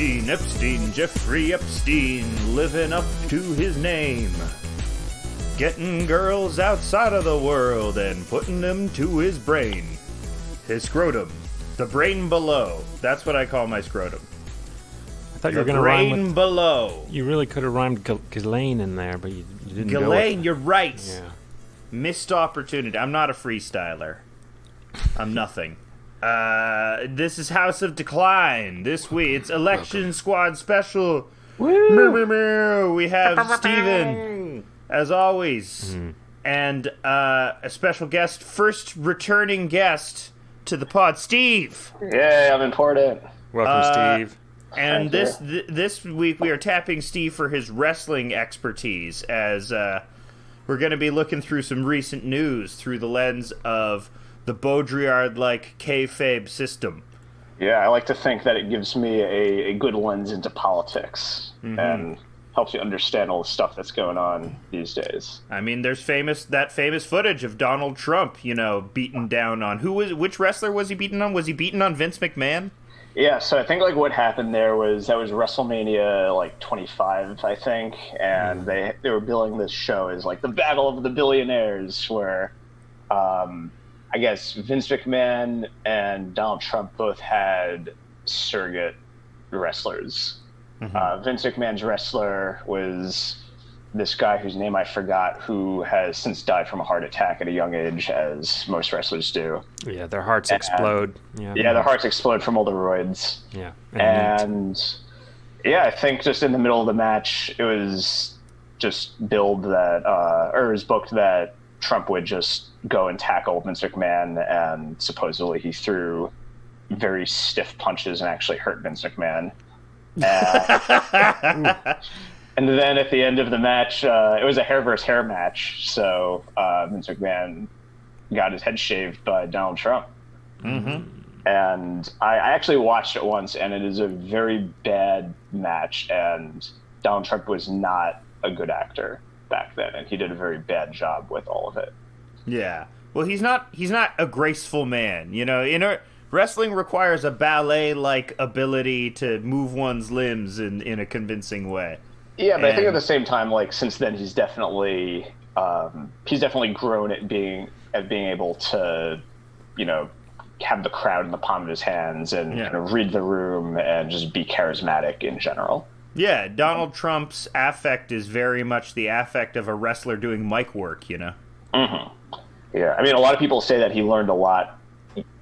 Epstein, Jeffrey Epstein, living up to his name. Getting girls outside of the world and putting them to his brain. His scrotum. The brain below. That's what I call my scrotum. I thought you were going to rhyme brain with, below. You really could have rhymed Ghislaine in there, but you didn't go with Ghislaine, you're right. Yeah. Missed opportunity. I'm not a freestyler. I'm nothing. This is House of Decline. This week, it's Election Squad Special. Woo! We have Steven, as always, and a special guest, first returning guest to the pod, Steve. Yay, I'm important. Welcome, Steve. And this week, we are tapping Steve for his wrestling expertise, as we're going to be looking through some recent news through the lens of the Baudrillard-like kayfabe system. Yeah, I like to think that it gives me a good lens into politics and helps you understand all the stuff that's going on these days. I mean, there's that famous footage of Donald Trump, beaten down on which wrestler was he beaten on? Was he beaten on Vince McMahon? Yeah, so I think what happened there was WrestleMania 25, I think, and they were billing this show as the Battle of the Billionaires, where I guess Vince McMahon and Donald Trump both had surrogate wrestlers. Vince McMahon's wrestler was this guy whose name I forgot, who has since died from a heart attack at a young age, as most wrestlers do. Yeah, their hearts explode. Yeah, their hearts explode from all the roids. Yeah. I think just in the middle of the match, it was just billed that, or it was booked that Trump would just go and tackle Vince McMahon, and supposedly he threw very stiff punches and actually hurt Vince McMahon. And then at the end of the match, it was a hair versus hair match, so Vince McMahon got his head shaved by Donald Trump. And I actually watched it once, and it is a very bad match, and Donald Trump was not a good actor back then, and he did a very bad job with all of it. Yeah. Well, he's not a graceful man. Wrestling requires a ballet-like ability to move one's limbs in a convincing way. Yeah, but I think at the same time, since then, he's definitely grown at being able to, have the crowd in the palm of his hands and kind of read the room and just be charismatic in general. Yeah, Donald Trump's affect is very much the affect of a wrestler doing mic work, Yeah, I mean, a lot of people say that he learned a lot,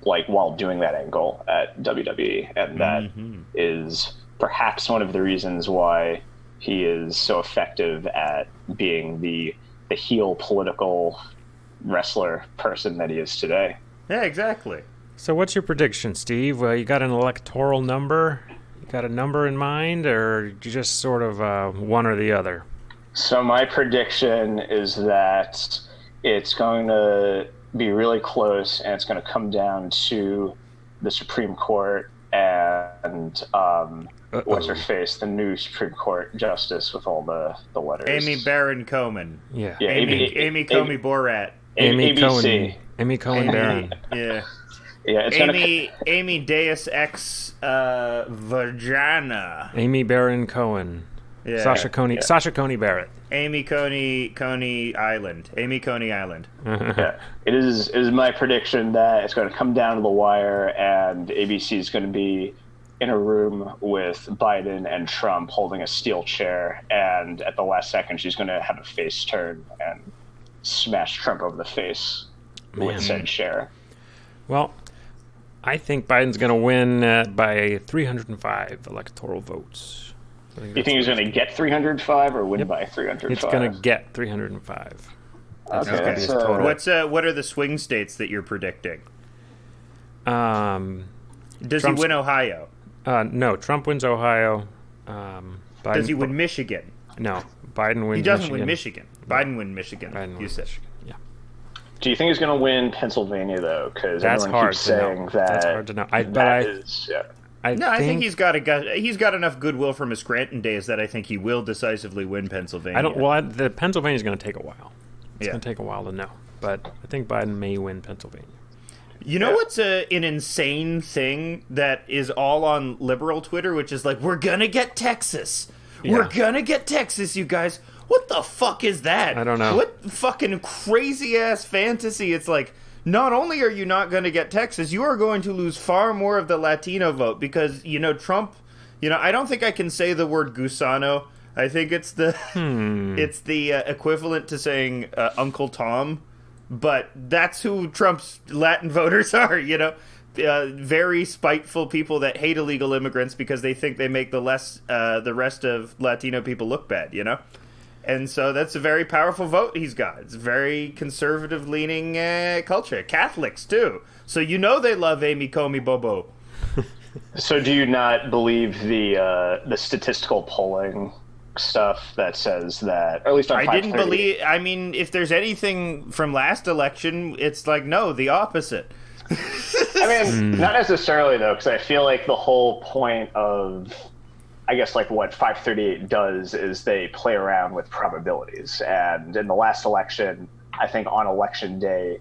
while doing that angle at WWE, and that is perhaps one of the reasons why he is so effective at being the heel political wrestler person that he is today. Yeah, exactly. So what's your prediction, Steve? You got an electoral number? You got a number in mind, or you just sort of one or the other? So my prediction is that it's going to be really close, and it's going to come down to the Supreme Court and what's her face, the new Supreme Court justice with all the letters. Amy Barron Cohen. Yeah. Amy Comey Borat. Amy ABC. Cohen. Amy Cohen Barron. Yeah. Yeah, it's Amy Deus Ex Vagina. Amy Barron Cohen. Yeah. Sasha Coney Barrett. Amy Coney Island. Amy Coney Island. Yeah, it is my prediction that it's going to come down to the wire, and ABC is going to be in a room with Biden and Trump holding a steel chair, and at the last second, she's going to have a face turn and smash Trump over the face with said chair. Well, I think Biden's going to win by 305 electoral votes. You think he's going to get 305 or win by 305? It's going to get 305. That's Okay, going to be his total. What are the swing states that you're predicting? Does he win Ohio? No, Trump wins Ohio. Biden, Does he win Michigan? No, Biden wins. He doesn't win Michigan. Biden wins Michigan. Biden you said. Michigan. Yeah. Do you think he's going to win Pennsylvania though? Because that's everyone hard keeps to saying know. that. That's hard to know. I think he's got enough goodwill from his Scranton days that I think he will decisively win Pennsylvania. The Pennsylvania's going to take a while. It's going to take a while to know, but I think Biden may win Pennsylvania. You know what's an insane thing that is all on liberal Twitter, which is like, we're gonna get Texas. Yeah. We're gonna get Texas, you guys. What the fuck is that? I don't know. What fucking crazy-ass fantasy? It's like, not only are you not gonna get Texas, you are going to lose far more of the Latino vote because, Trump... I don't think I can say the word gusano. I think it's the it's the equivalent to saying Uncle Tom. But that's who Trump's Latin voters are, very spiteful people that hate illegal immigrants because they think they make the rest of Latino people look bad, And so that's a very powerful vote he's got. It's a very conservative-leaning culture. Catholics, too. So they love Amy Comey Bobo. So do you not believe the statistical polling stuff that says that, or at least on I didn't believe... I mean, if there's anything from last election, it's like, no, the opposite. I mean, not necessarily, though, because I feel like the whole point of, I guess, like what 538 does is they play around with probabilities. And in the last election, I think on election day,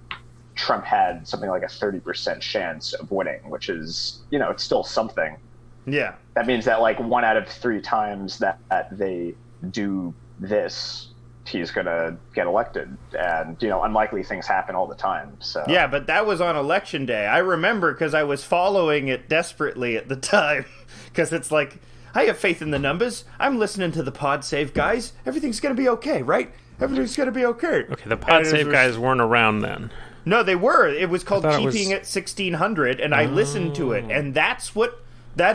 Trump had something like a 30% chance of winning, which is, it's still something. Yeah. That means that like 1 out of 3 times that they do this, he's going to get elected. And, unlikely things happen all the time. So yeah, but that was on election day. I remember because I was following it desperately at the time. Because it's like, I have faith in the numbers. I'm listening to the Pod Save guys. Everything's going to be okay, right? Everything's going to be okay. Okay, the Pod Save guys weren't around then. No, they were. It was called Keeping It 1600, and I listened to it. And that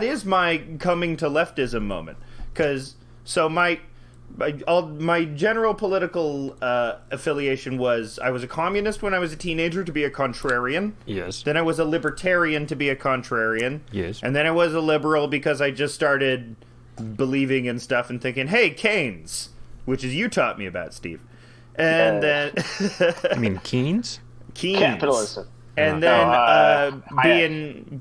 is my coming to leftism moment. Because, my general political affiliation was, I was a communist when I was a teenager to be a contrarian. Yes. Then I was a libertarian to be a contrarian. Yes. And then I was a liberal because I just started believing in stuff and thinking, hey, Keynes, which is you taught me about, Steve. And then... I mean, Keynes? Keynes. Capitalism. And then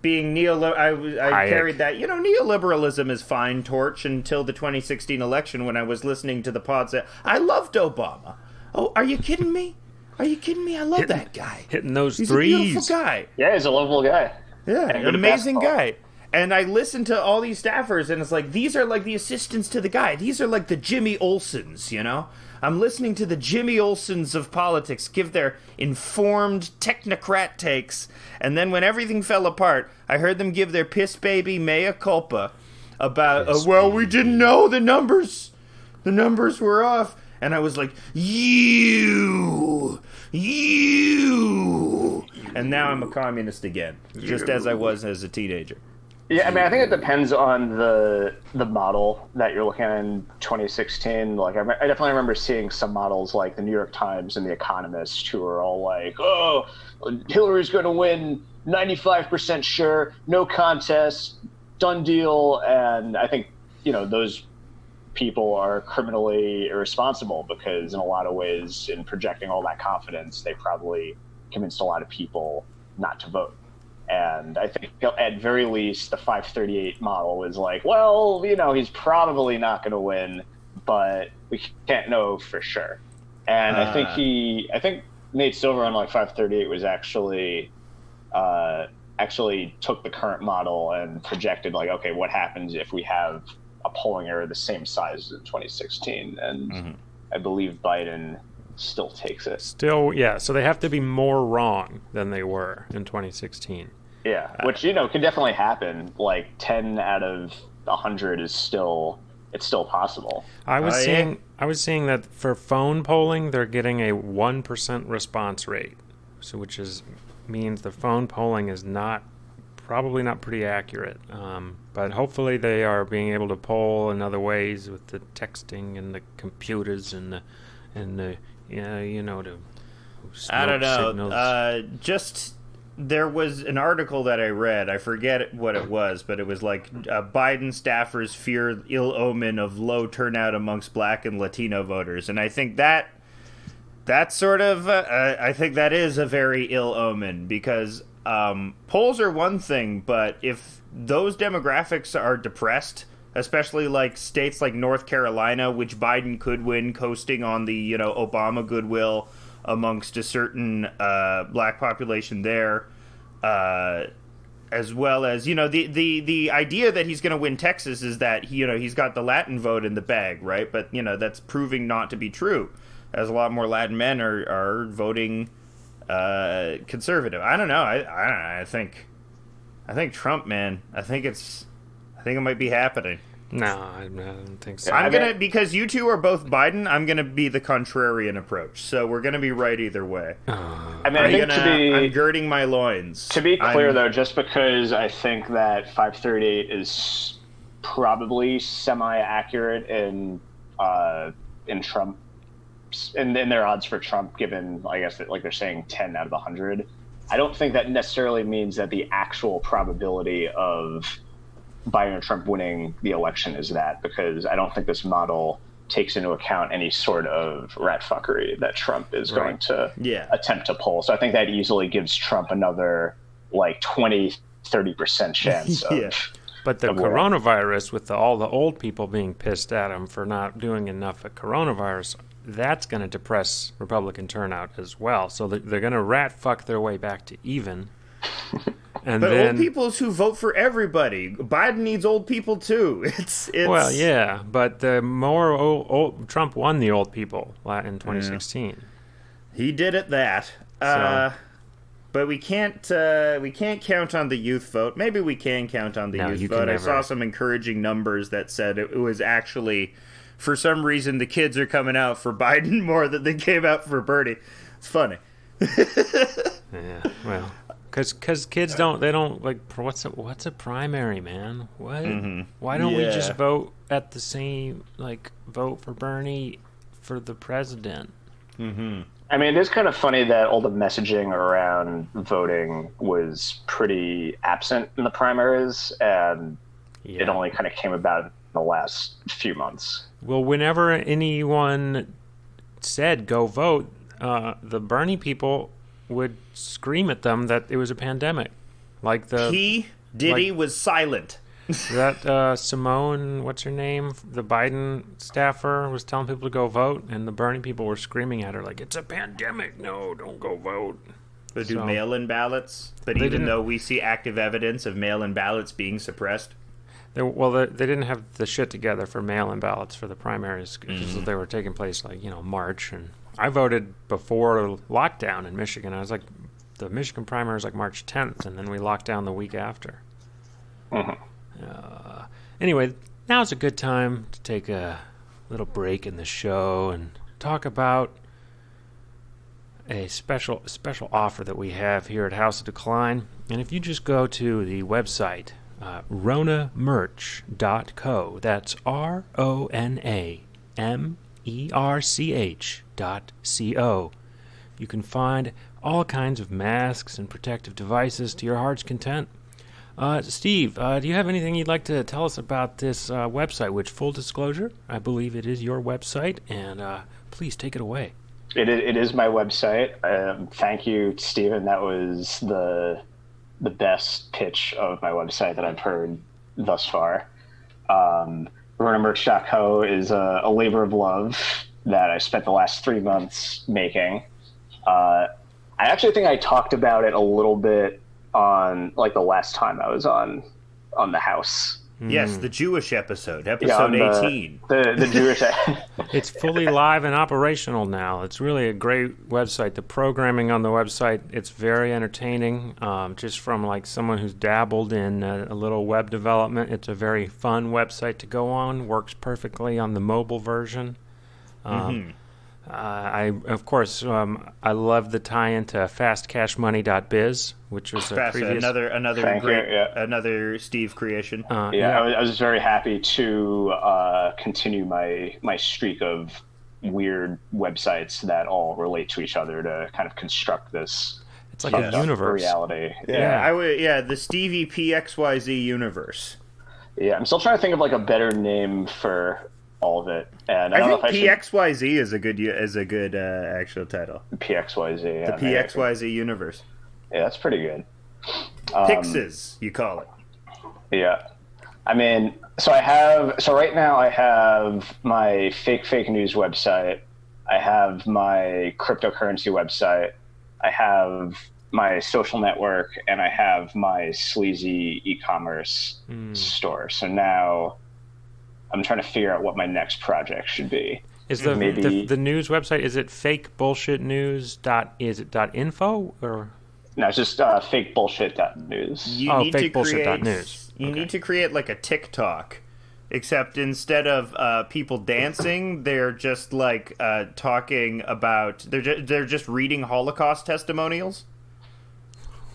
being neoliberal, I carried that. Neoliberalism is fine torch until the 2016 election when I was listening to the pod say, I loved Obama. Oh, are you kidding me? Are you kidding me? I love that guy. Hitting those He's threes. a beautiful guy. Yeah, he's a lovable guy. Yeah, an amazing guy. And I listened to all these staffers, and it's like, these are like the assistants to the guy. These are like the Jimmy Olsons, I'm listening to the Jimmy Olsons of politics give their informed technocrat takes, and then when everything fell apart, I heard them give their piss baby mea culpa about, we didn't know the numbers were off, and I was like, you, and now I'm a communist again, just as I was as a teenager. Yeah, I mean, I think it depends on the model that you're looking at in 2016. Like, I definitely remember seeing some models like the New York Times and the Economist who are all like, "Oh, Hillary's going to win, 95% sure, no contest, done deal." And I think those people are criminally irresponsible because, in a lot of ways, in projecting all that confidence, they probably convinced a lot of people not to vote. And I think at very least the 538 model was like, well, he's probably not going to win, but we can't know for sure. And I think Nate Silver on like 538 was actually took the current model and projected like, okay, what happens if we have a polling error the same size as in 2016? And I believe Biden still takes it. Still, yeah. So they have to be more wrong than they were in 2016. Yeah, which can definitely happen. Like 10 out of 100 is still possible. I was seeing that for phone polling, they're getting a 1% response rate, so which means the phone polling is probably not pretty accurate. But hopefully they are being able to poll in other ways with the texting and the computers and the to I don't know. Signals. There was an article that I read. I forget what it was, but it was like Biden staffers fear ill omen of low turnout amongst Black and Latino voters, and I think that's sort of I think that is a very ill omen because polls are one thing, but if those demographics are depressed, especially like states like North Carolina, which Biden could win, coasting on the Obama goodwill amongst a certain Black population there, as well as, the idea that he's going to win Texas is that he's got the Latin vote in the bag, right? But that's proving not to be true, as a lot more Latin men are voting conservative. I don't know. I think Trump, man. I think it might be happening. No, I don't think so. Because you two are both Biden, I'm gonna be the contrarian approach. So we're gonna be right either way. I'm girding my loins. To be clear, though, just because I think that 538 is probably semi-accurate in Trump, in their odds for Trump, given, I guess, that, like, they're saying 10 out of 100. I don't think that necessarily means that the actual probability of Biden or Trump winning the election is that, because I don't think this model takes into account any sort of rat fuckery that Trump is going to attempt to pull. So I think that easily gives Trump another like 20-30% chance of But the coronavirus, with all the old people being pissed at him for not doing enough at coronavirus, that's going to depress Republican turnout as well. So they're going to rat fuck their way back to even. But old people who vote for everybody. Biden needs old people too. It's well, yeah, but the more Trump won the old people in 2016. Yeah. He did at that. But we can't count on the youth vote. Maybe we can count on the youth vote. I saw some encouraging numbers that said it was actually, for some reason, the kids are coming out for Biden more than they came out for Bernie. It's funny. Yeah, well. Because kids don't like, what's a primary, man? What? Mm-hmm. Why don't we just vote at the same, like, vote for Bernie for the president? Mm-hmm. I mean, it is kind of funny that all the messaging around voting was pretty absent in the primaries, and it only kind of came about in the last few months. Well, whenever anyone said go vote, the Bernie people would scream at them that it was a pandemic. Like Diddy was silent. That Simone, what's her name? The Biden staffer was telling people to go vote, and the Bernie people were screaming at her like, it's a pandemic. No, don't go vote. They do mail-in ballots, but even though we see active evidence of mail-in ballots being suppressed. They didn't have the shit together for mail-in ballots for the primaries because they were taking place March, and I voted before lockdown in Michigan. I was like, the Michigan primary was like March 10th, and then we locked down the week after. Anyway, now's a good time to take a little break in the show and talk about a special offer that we have here at House of Decline. And if you just go to the website, ronamerch.co, that's RONAMERCH.co, you can find all kinds of masks and protective devices to your heart's content. Steve, do you have anything you'd like to tell us about this website, which, full disclosure, I believe it is your website, and please take it away. It is my website. Thank you, Stephen. That was the best pitch of my website that I've heard thus far. RonaMerch.co is a labor of love that I spent the last 3 months making. I actually think I talked about it a little bit on like the last time I was on the House. Yes, the Jewish episode 18. The Jewish. It's fully live and operational now. It's really a great website. The programming on the website, it's very entertaining. Just from like someone who's dabbled in a little web development, it's a very fun website to go on. Works perfectly on the mobile version. I love the tie-in to fastcashmoney.biz, which was a previous... another Steve creation. I was very happy to continue my streak of weird websites that all relate to each other to kind of construct this. It's like a universe. Reality. The Stevie PXYZ universe. Yeah, I'm still trying to think of like a better name for all of it, and I think PXYZ is a good actual title. PXYZ, the PXYZ universe. Yeah, that's pretty good. Pixes, you call it. Yeah, I mean, so right now I have my fake news website. I have my cryptocurrency website. I have my social network, and I have my sleazy e-commerce store. So now I'm trying to figure out what my next project should be. Is the news website, is it fakebullshitnews.info or? No, it's just fakebullshit.news. Fakebullshit.news. You need to create like a TikTok, except instead of people dancing, they're just like talking about they're just reading Holocaust testimonials.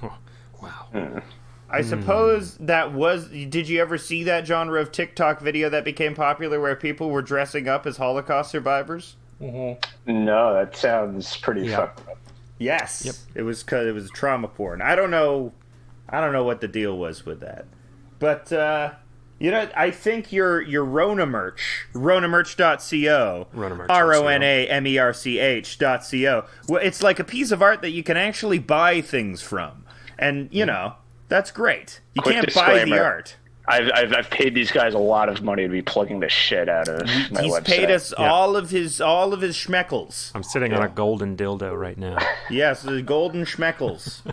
Oh, wow. I suppose that was. Did you ever see that genre of TikTok video that became popular where people were dressing up as Holocaust survivors? Mm-hmm. No, that sounds pretty fucked up. Yes. Yep. It was trauma porn. I don't know what the deal was with that. But I think your Rona merch, ronamerch.co, RONAMERCH.co. Well, it's like a piece of art that you can actually buy things from. And, that's great. You Quick can't disclaimer. buy the art. I've paid these guys a lot of money to be plugging the shit out of my He's website. paid us all of his schmeckles. I'm sitting on a golden dildo right now. Yes, the golden schmeckles.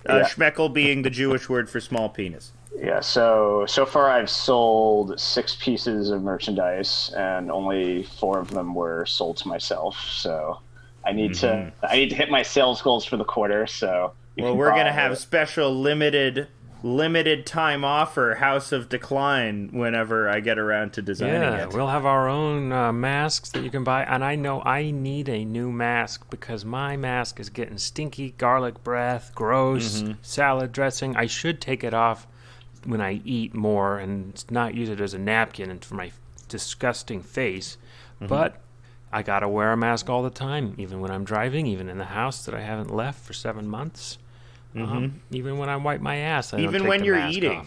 Schmeckel being the Jewish word for small penis. Yeah, so far I've sold 6 pieces of merchandise, and only 4 of them were sold to myself. So I need to hit my sales goals for the quarter. So we're gonna have special limited time offer House of Decline whenever I get around to designing it. We'll have our own masks that you can buy, and I know I need a new mask because my mask is getting stinky, garlic breath, gross, salad dressing. I should take it off when I eat more and not use it as a napkin for my disgusting face, but I gotta wear a mask all the time, even when I'm driving, even in the house that I haven't left for 7 months. Even when I wipe my ass, even when you're eating, off.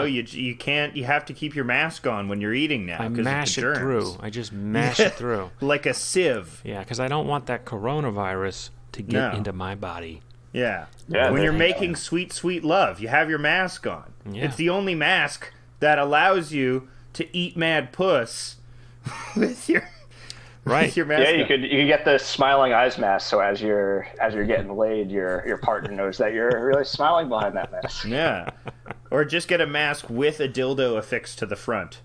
you can't. You have to keep your mask on when you're eating now. I mash it through. I just mash it through like a sieve. Yeah, because I don't want that coronavirus to get into my body. Yeah. When you're making sweet, sweet love, you have your mask on. Yeah. It's the only mask that allows you to eat mad puss with your. Right. With your mask you on. could get the smiling eyes mask, so as you're getting laid, your partner knows that you're really smiling behind that mask. Yeah. Or just get a mask with a dildo affixed to the front.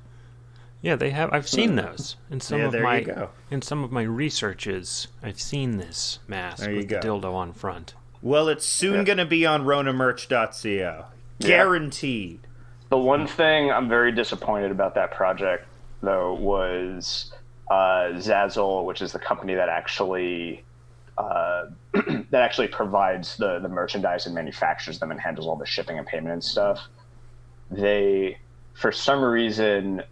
Yeah, they have. I've seen those in some of you go. in some of my researches. I've seen this mask with the dildo on front. Well, it's soon going to be on ronamerch.co. Guaranteed. The one thing I'm very disappointed about that project, though, was Zazzle, which is the company that actually provides the merchandise and manufactures them and handles all the shipping and payment and stuff. They, for some reason,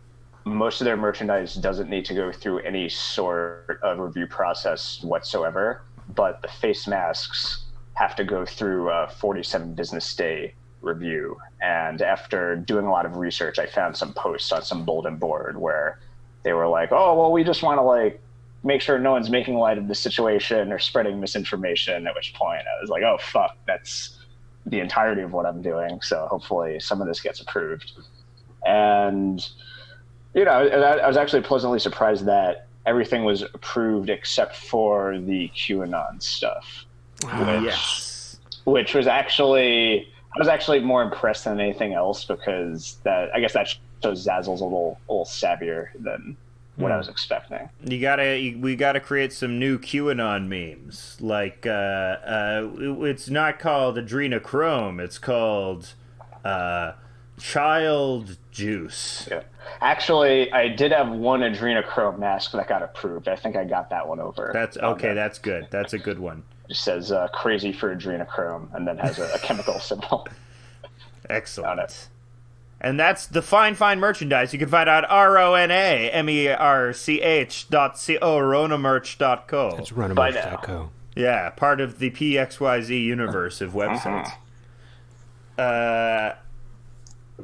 most of their merchandise doesn't need to go through any sort of review process whatsoever, but the face masks have to go through a 47 business day review. And after doing a lot of research, I found some posts on some bulletin board where they were like, oh, well, we just want to make sure no one's making light of the situation or spreading misinformation, at which point I was like, oh, fuck, that's the entirety of what I'm doing. So hopefully some of this gets approved. And, I was actually pleasantly surprised that everything was approved except for the QAnon stuff. Which was actually, I was actually more impressed than anything else, because I guess that shows Zazzle's a little savvier than what I was expecting. We gotta create some new QAnon memes. Like, it's not called adrenochrome, it's called child juice. Yeah. Actually, I did have one adrenochrome mask that got approved. I think I got that one over. That's okay. That's good. That's a good one. It says crazy for adrenochrome, and then has a chemical symbol. Excellent. And that's the fine merchandise you can find on ronamerch.co, ronamerch.co. It's ronamerch.co. Yeah, part of the PXYZ universe of websites.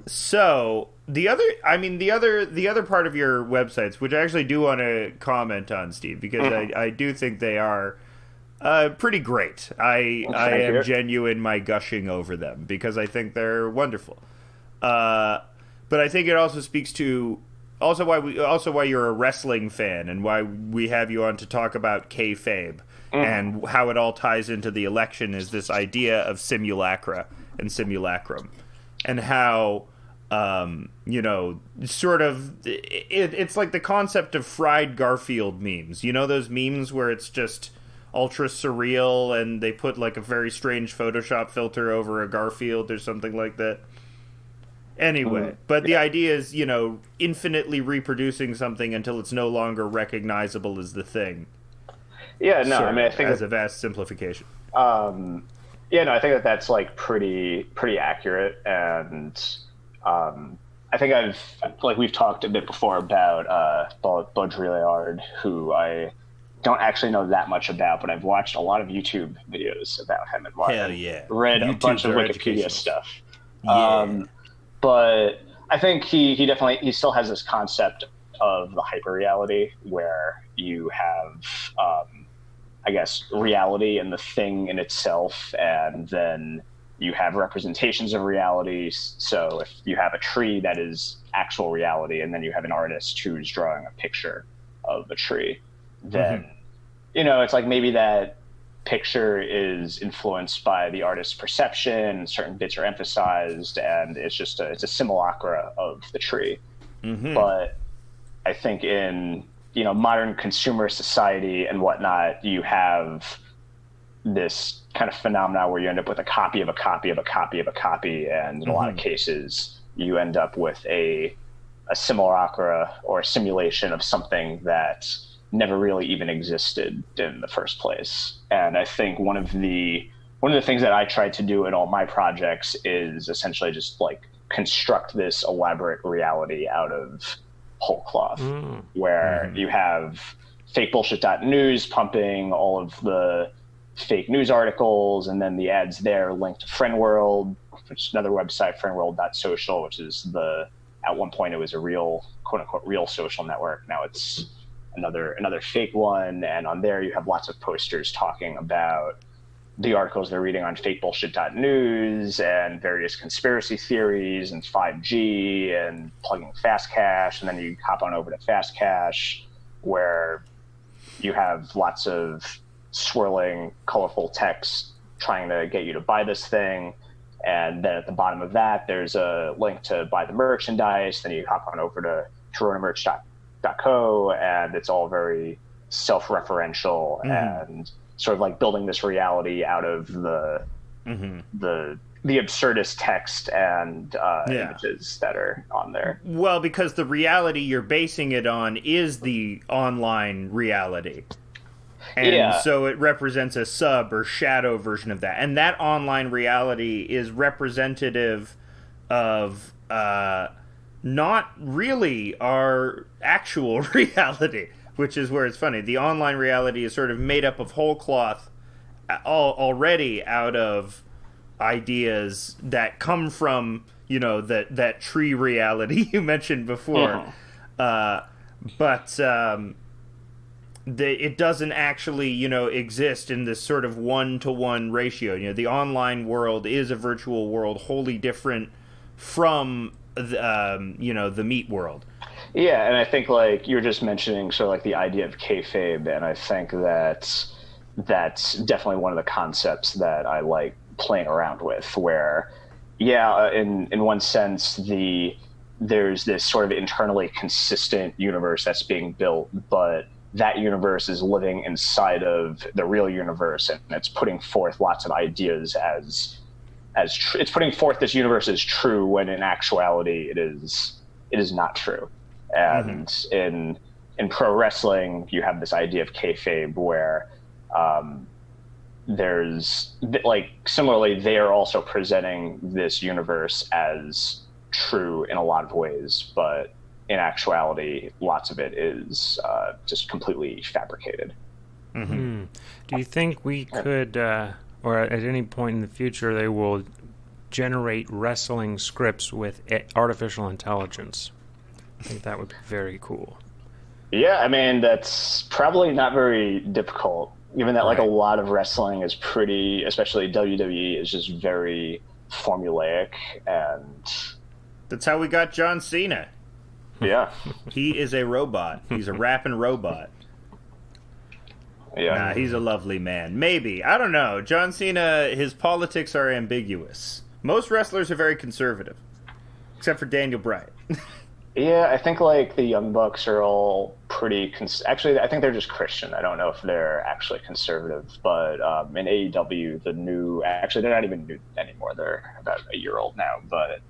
So the other part of your websites, which I actually do want to comment on, Steve, because I do think they are pretty great. I am genuine my gushing over them because I think they're wonderful. But I think it also speaks to why you're a wrestling fan and why we have you on to talk about kayfabe And how it all ties into the election is this idea of simulacra and simulacrum, and how sort of it's like the concept of fried Garfield memes. You know those memes where it's just ultra surreal and they put like a very strange Photoshop filter over a Garfield or something like that. Anyway, but the idea is, infinitely reproducing something until it's no longer recognizable as the thing. Yeah, no, I mean, I think as a vast simplification. I think that's like pretty accurate, and I think we've talked a bit before about Baudrillard, who I don't actually know that much about, but I've watched a lot of YouTube videos about him and read a bunch of Wikipedia stuff. Yeah. But I think he definitely still has this concept of the hyperreality where you have reality and the thing in itself, and then you have representations of reality. So if you have a tree that is actual reality, and then you have an artist who's drawing a picture of a tree, then it's like maybe that picture is influenced by the artist's perception, certain bits are emphasized, and it's a simulacra of the tree. But I think in modern consumer society and whatnot, you have this kind of phenomena where you end up with a copy of a copy of a copy of a copy, and in a lot of cases you end up with a simulacra or a simulation of something that never really even existed in the first place. And I think one of the things that I try to do in all my projects is essentially just like construct this elaborate reality out of whole cloth, where you have fake bullshit.news pumping all of the fake news articles, and then the ads there linked to FriendWorld, which is another website, friendworld.social, which is at one point it was a real, quote unquote, real social network. Now it's another fake one, and on there you have lots of posters talking about the articles they're reading on fake bullshit.news and various conspiracy theories and 5G and plugging fast cash. And then you hop on over to fast cash, where you have lots of swirling, colorful text trying to get you to buy this thing. And then at the bottom of that, there's a link to buy the merchandise. Then you hop on over to coronamerch.co, and it's all very self-referential and sort of like building this reality out of the absurdist text and images that are on there. Well, because the reality you're basing it on is the online reality. And so it represents a sub or shadow version of that. And that online reality is representative of not really our actual reality, which is where it's funny. The online reality is sort of made up of whole cloth already out of ideas that come from, that tree reality you mentioned before. It doesn't actually, exist in this sort of one-to-one ratio. The online world is a virtual world wholly different from, the meat world. Yeah, and I think like you were just mentioning sort of like the idea of kayfabe, and I think that's definitely one of the concepts that I like playing around with, where, in one sense, there's this sort of internally consistent universe that's being built, but that universe is living inside of the real universe, and it's putting forth lots of ideas it's putting forth this universe as true, when in actuality it is not true. And in pro wrestling, you have this idea of kayfabe, where there's like, similarly, they are also presenting this universe as true in a lot of ways, but in actuality, lots of it is just completely fabricated. Do you think we could, or at any point in the future, they will generate wrestling scripts with artificial intelligence? I think that would be very cool. Yeah, I mean, that's probably not very difficult, given that like a lot of wrestling is pretty, especially WWE, is just very formulaic, and that's how we got John Cena. Yeah. He is a robot. He's a rapping robot. Yeah. Nah, he's a lovely man. Maybe. I don't know. John Cena, his politics are ambiguous. Most wrestlers are very conservative, except for Daniel Bryan. Yeah, I think like the Young Bucks are all pretty. Actually, I think they're just Christian. I don't know if they're actually conservative. But in AEW, the new. Actually, they're not even new anymore. They're about a year old now. But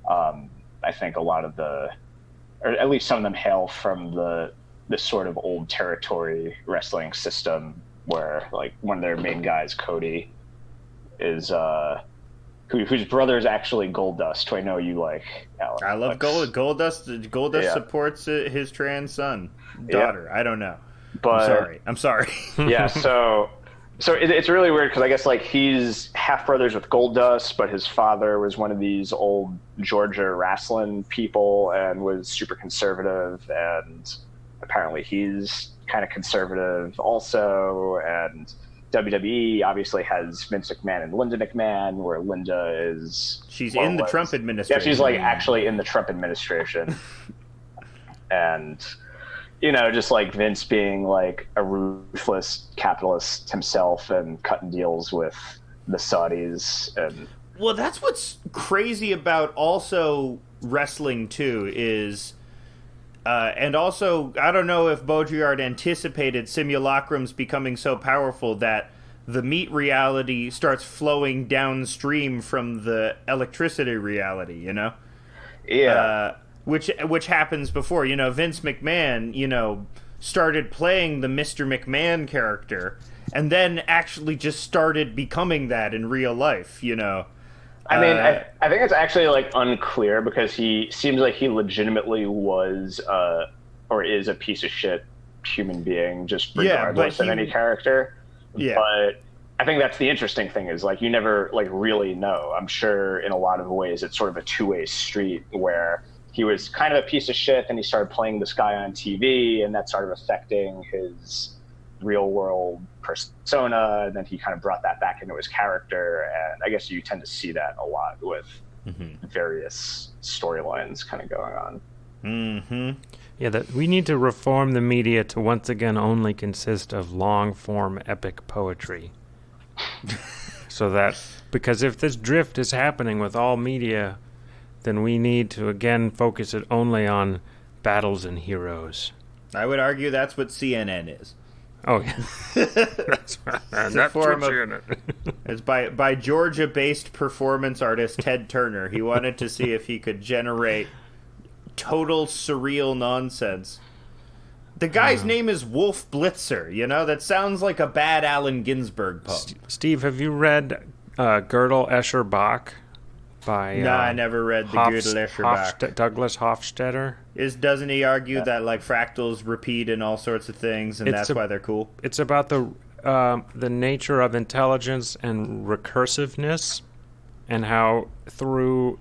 I think a lot of or at least some of them hail from this sort of old territory wrestling system where like one of their main guys, Cody, is whose brother is actually Goldust, who I know you like, Alex. I love Goldust. Goldust supports his trans son, daughter. I don't know. But I'm sorry. Yeah, so it's really weird because I guess like he's half brothers with Goldust, but his father was one of these old Georgia wrestling people and was super conservative, and apparently he's kind of conservative also. And WWE obviously has Vince McMahon and Linda McMahon, where Linda is she's in the Trump administration. Yeah, she's like actually in the Trump administration, and just like Vince being like a ruthless capitalist himself and cutting deals with the Saudis. And well, that's what's crazy about also wrestling too is. And also, I don't know if Baudrillard anticipated simulacrums becoming so powerful that the meat reality starts flowing downstream from the electricity reality, Yeah. Which happens before. Vince McMahon, started playing the Mr. McMahon character and then actually just started becoming that in real life, I mean, I think it's actually like unclear because he seems like he legitimately was or is a piece of shit human being, just regardless of any character. Yeah. But I think that's the interesting thing is like you never like really know. I'm sure in a lot of ways it's sort of a two-way street where he was kind of a piece of shit and he started playing this guy on TV and that started affecting his real world persona, and then he kind of brought that back into his character, and I guess you tend to see that a lot with various storylines kind of going on. Yeah, that we need to reform the media to once again only consist of long form epic poetry. So that because if this drift is happening with all media, then we need to again focus it only on battles and heroes. I would argue that's what CNN is. Oh yeah, that's a form of it's by Georgia-based performance artist Ted Turner. He wanted to see if he could generate total surreal nonsense. The guy's name is Wolf Blitzer. That sounds like a bad Allen Ginsberg poem. Steve, have you read Gödel Escher Bach? No, I never read the Gödel Escher Bach. Douglas Hofstadter. Doesn't he argue that like fractals repeat in all sorts of things, and that's why they're cool? It's about the nature of intelligence and recursiveness, and how through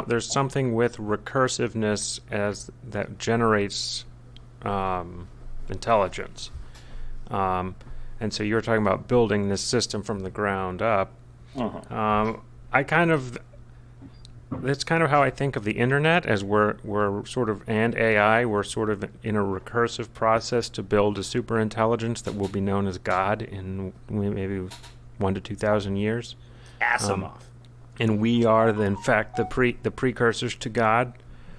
there's something with recursiveness as that generates intelligence. And so you're talking about building this system from the ground up. That's kind of how I think of the internet, as we're sort of, and AI, we're sort of in a recursive process to build a super intelligence that will be known as God in maybe 1,000 to 2,000 years. Asimov. And we are, in fact, the precursors to God.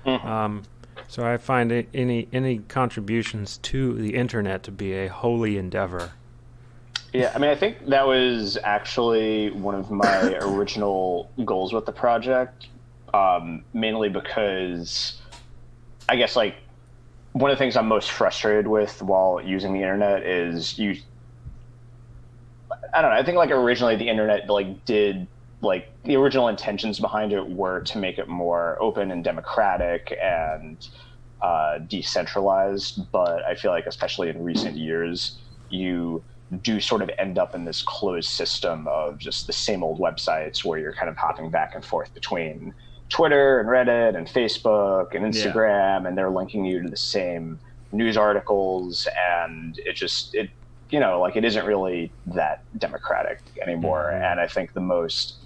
So I find any contributions to the internet to be a holy endeavor. Yeah, I mean, I think that was actually one of my original goals with the project, mainly because I guess, like, one of the things I'm most frustrated with while using the internet is I don't know, I think, like, originally the internet, like, did, like, the original intentions behind it were to make it more open and democratic and decentralized, but I feel like, especially in recent years, you do sort of end up in this closed system of just the same old websites where you're kind of hopping back and forth between Twitter and Reddit and Facebook and Instagram, and they're linking you to the same news articles, and it isn't really that democratic anymore. And I think the most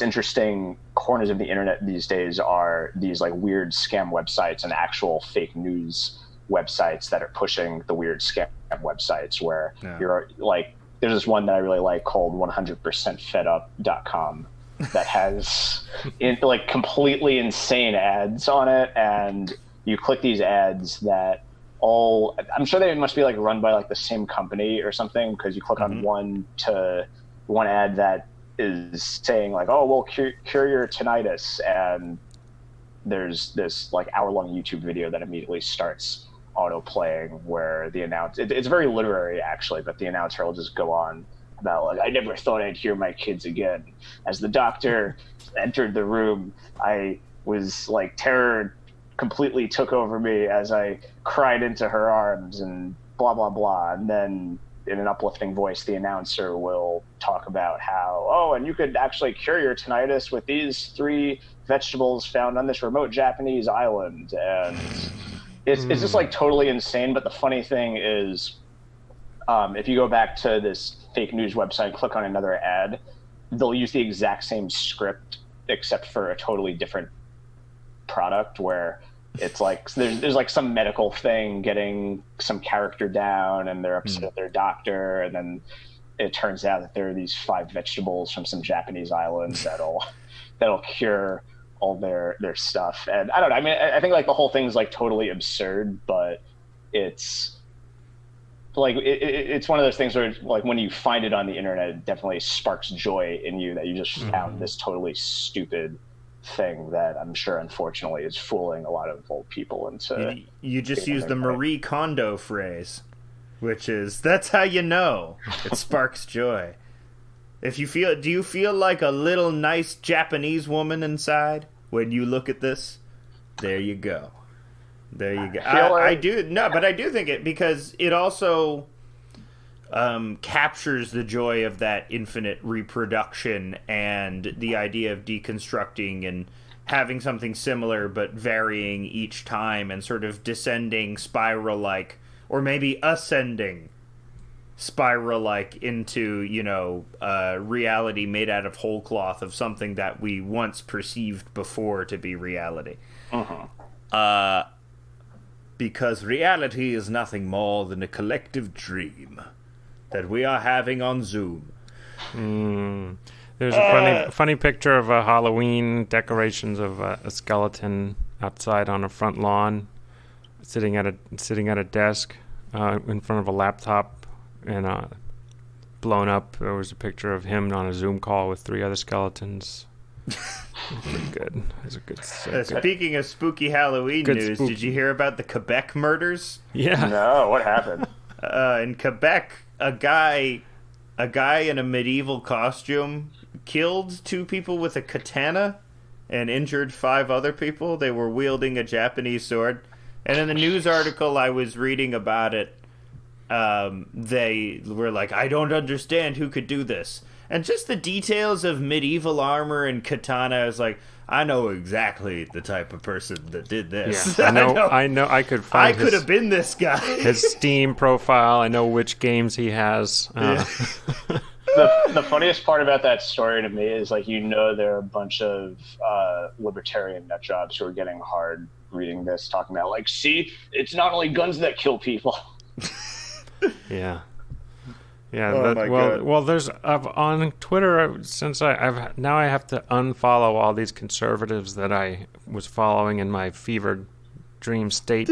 interesting corners of the internet these days are these like weird scam websites and actual fake news websites that are pushing the weird scam websites where Yeah. you're like, there's this one that I really like called 100%fedup.com that has like completely insane ads on it, and you click these ads that I'm sure they must be like run by like the same company or something, because you click on one ad that is saying like, oh, we'll cure your tinnitus, and there's this like hour-long YouTube video that immediately starts auto-playing where the it's very literary actually, but the announcer will just go on about like, I never thought I'd hear my kids again. As the doctor entered the room, I was like, terror completely took over me as I cried into her arms and blah, blah, blah. And then in an uplifting voice, the announcer will talk about how, oh, and you could actually cure your tinnitus with these 3 vegetables found on this remote Japanese island. And it's just like totally insane. But the funny thing is, if you go back to this fake news website, click on another ad, they'll use the exact same script except for a totally different product, where it's like there's like some medical thing getting some character down and they're upset at their doctor, and then it turns out that there are these 5 vegetables from some Japanese islands that'll cure all their stuff. And I don't know, I mean, I think like the whole thing's like totally absurd, but it's like it's one of those things where like when you find it on the internet, it definitely sparks joy in you that you just found this totally stupid thing that I'm sure unfortunately is fooling a lot of old people into. You just use the Marie Kondo phrase, which is, that's how you know it sparks joy. Do you feel like a little nice Japanese woman inside when you look at this? There you go. There you go. I do think it, because it also captures the joy of that infinite reproduction and the idea of deconstructing and having something similar but varying each time and sort of descending spiral-like, or maybe ascending spiral-like into, reality made out of whole cloth of something that we once perceived before to be reality. Because reality is nothing more than a collective dream that we are having on Zoom. There's a funny picture of Halloween decorations of a skeleton outside on a front lawn, sitting at a desk in front of a laptop, and blown up. There was a picture of him on a Zoom call with 3 other skeletons. Pretty good. It's a good. Speaking of spooky Halloween news, did you hear about the Quebec murders? Yeah. No, what happened? In Quebec, a guy in a medieval costume killed 2 people with a katana and injured 5 other people. They were wielding a Japanese sword. And in the news article I was reading about it, they were like, I don't understand who could do this. And just the details of medieval armor and katana, I was like, I know exactly the type of person that did this. Yeah, I know. I could find. I could have been this guy. His Steam profile. I know which games he has. The funniest part about that story to me is like, there are a bunch of libertarian nut jobs who are getting hard reading this, talking about like, see, it's not only guns that kill people. Yeah. Yeah. Well, there's on Twitter, since I have to unfollow all these conservatives that I was following in my fevered dream state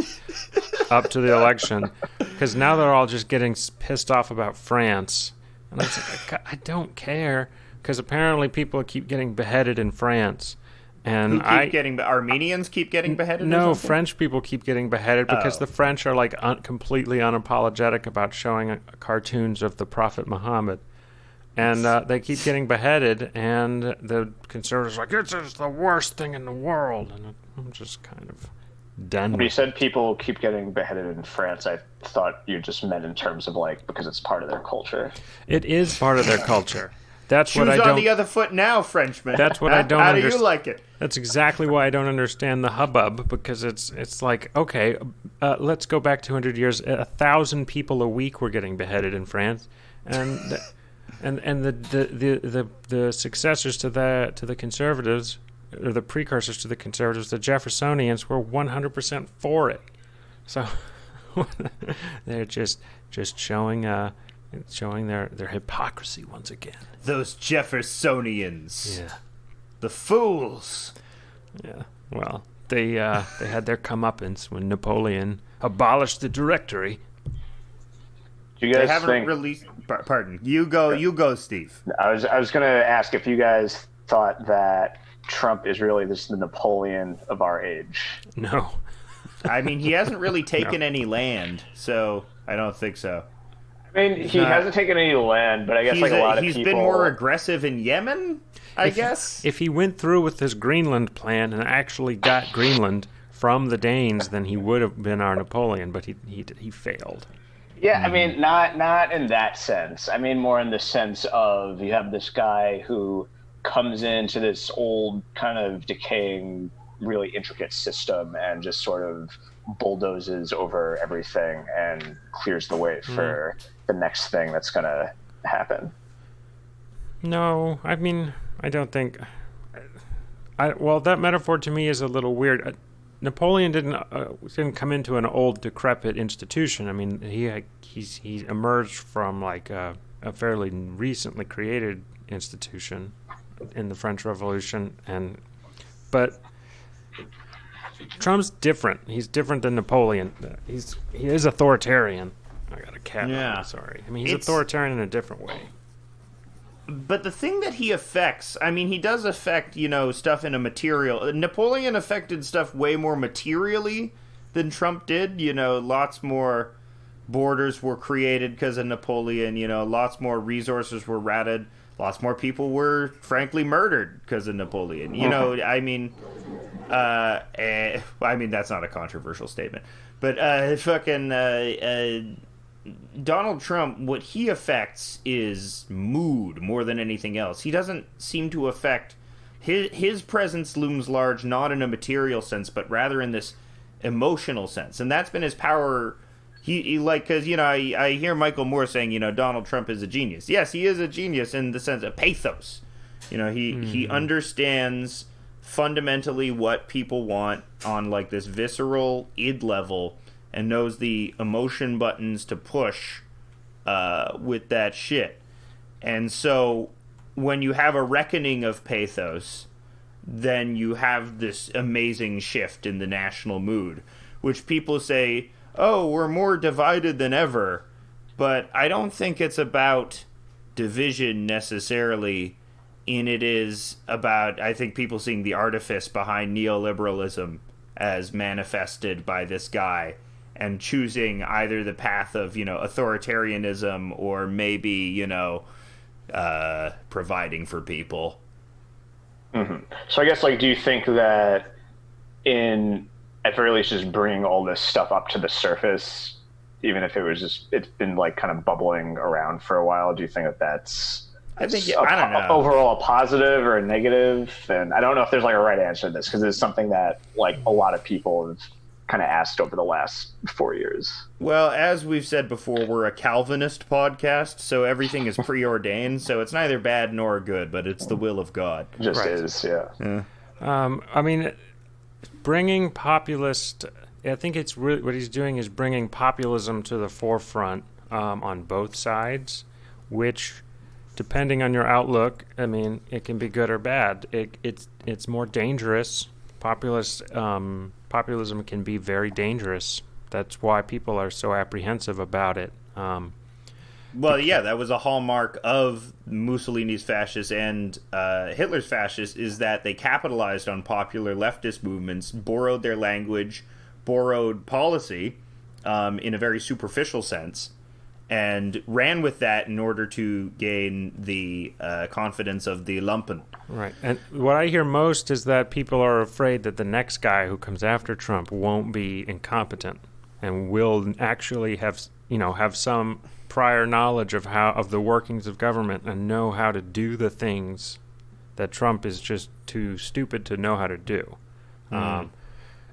up to the election, because now they're all just getting pissed off about France, and I don't care, because apparently people keep getting beheaded in France. And Armenians keep getting beheaded? No, French people keep getting beheaded because the French are like completely unapologetic about showing cartoons of the Prophet Muhammad. And they keep getting beheaded, and the conservatives are like, it's just the worst thing in the world. And I'm just kind of done. When you said people keep getting beheaded in France, I thought you just meant in terms of like, because it's part of their culture. It is part of their culture. That's Shoes what I don't. on the other foot now, Frenchman. That's what I don't How understand. do you like it? That's exactly why I don't understand the hubbub, because it's like, okay, let's go back 200 years. 1,000 people a week were getting beheaded in France, and the successors to the conservatives, or the precursors to the conservatives, the Jeffersonians, were 100% for it. So They're just showing their hypocrisy once again. Those Jeffersonians. Yeah. The fools. Yeah. Well, they had their comeuppance when Napoleon abolished the Directory. Do you guys They haven't think? released. Pardon. You go, Steve. I was going to ask if you guys thought that Trump is really the Napoleon of our age. No. I mean, he hasn't really taken any land, so I don't think so. I mean, he hasn't taken any land, but I guess like a lot of people. He's been more aggressive in Yemen, I guess. If he went through with his Greenland plan and actually got Greenland from the Danes, then he would have been our Napoleon, but he failed. Yeah, I mean, not in that sense. I mean, more in the sense of you have this guy who comes into this old kind of decaying, really intricate system and just sort of bulldozes over everything and clears the way for the next thing that's going to happen. No, I mean, I don't think. Well, that metaphor to me is a little weird. Napoleon didn't come into an old, decrepit institution. I mean, he emerged from like a fairly recently created institution in the French Revolution, but Trump's different. He's different than Napoleon. He is authoritarian. I got a cat. Yeah. I'm sorry. I mean, he's authoritarian in a different way. But the thing that he affects, I mean, he does affect, stuff in a material. Napoleon affected stuff way more materially than Trump did. Lots more borders were created because of Napoleon. Lots more resources were routed. Lots more people were, frankly, murdered because of Napoleon. I mean, that's not a controversial statement. But Donald Trump, what he affects is mood more than anything else. He doesn't seem to affect... His presence looms large, not in a material sense, but rather in this emotional sense. And that's been his power... Because, I hear Michael Moore saying, Donald Trump is a genius. Yes, he is a genius in the sense of pathos. He understands fundamentally what people want on, like, this visceral id level, and knows the emotion buttons to push with that shit. And so when you have a reckoning of pathos, then you have this amazing shift in the national mood, which people say, oh, we're more divided than ever. But I don't think it's about division necessarily. It is about, I think, people seeing the artifice behind neoliberalism as manifested by this guy, and choosing either the path of, authoritarianism or maybe, providing for people. Mm-hmm. So I guess, do you think that at very least, just bringing all this stuff up to the surface, even if it's been, kind of bubbling around for a while, do you think that's... I don't know. Overall a positive or a negative? And I don't know if there's, a right answer to this, because it's something that, a lot of people have kind of asked over the last 4 years. Well, as we've said before, we're a Calvinist podcast, so everything is preordained, so it's neither bad nor good, but it's the will of God. Just right. Is, yeah. I mean, bringing populist... I think it's really what he's doing is bringing populism to the forefront on both sides, which, depending on your outlook, I mean, it can be good or bad. It's more dangerous. Populism can be very dangerous. That's why people are so apprehensive about it. That was a hallmark of Mussolini's fascists and Hitler's fascists, is that they capitalized on popular leftist movements, borrowed their language, borrowed policy in a very superficial sense, and ran with that in order to gain the confidence of the lumpen. Right. And what I hear most is that people are afraid that the next guy who comes after Trump won't be incompetent and will actually have some prior knowledge of the workings of government and know how to do the things that Trump is just too stupid to know how to do.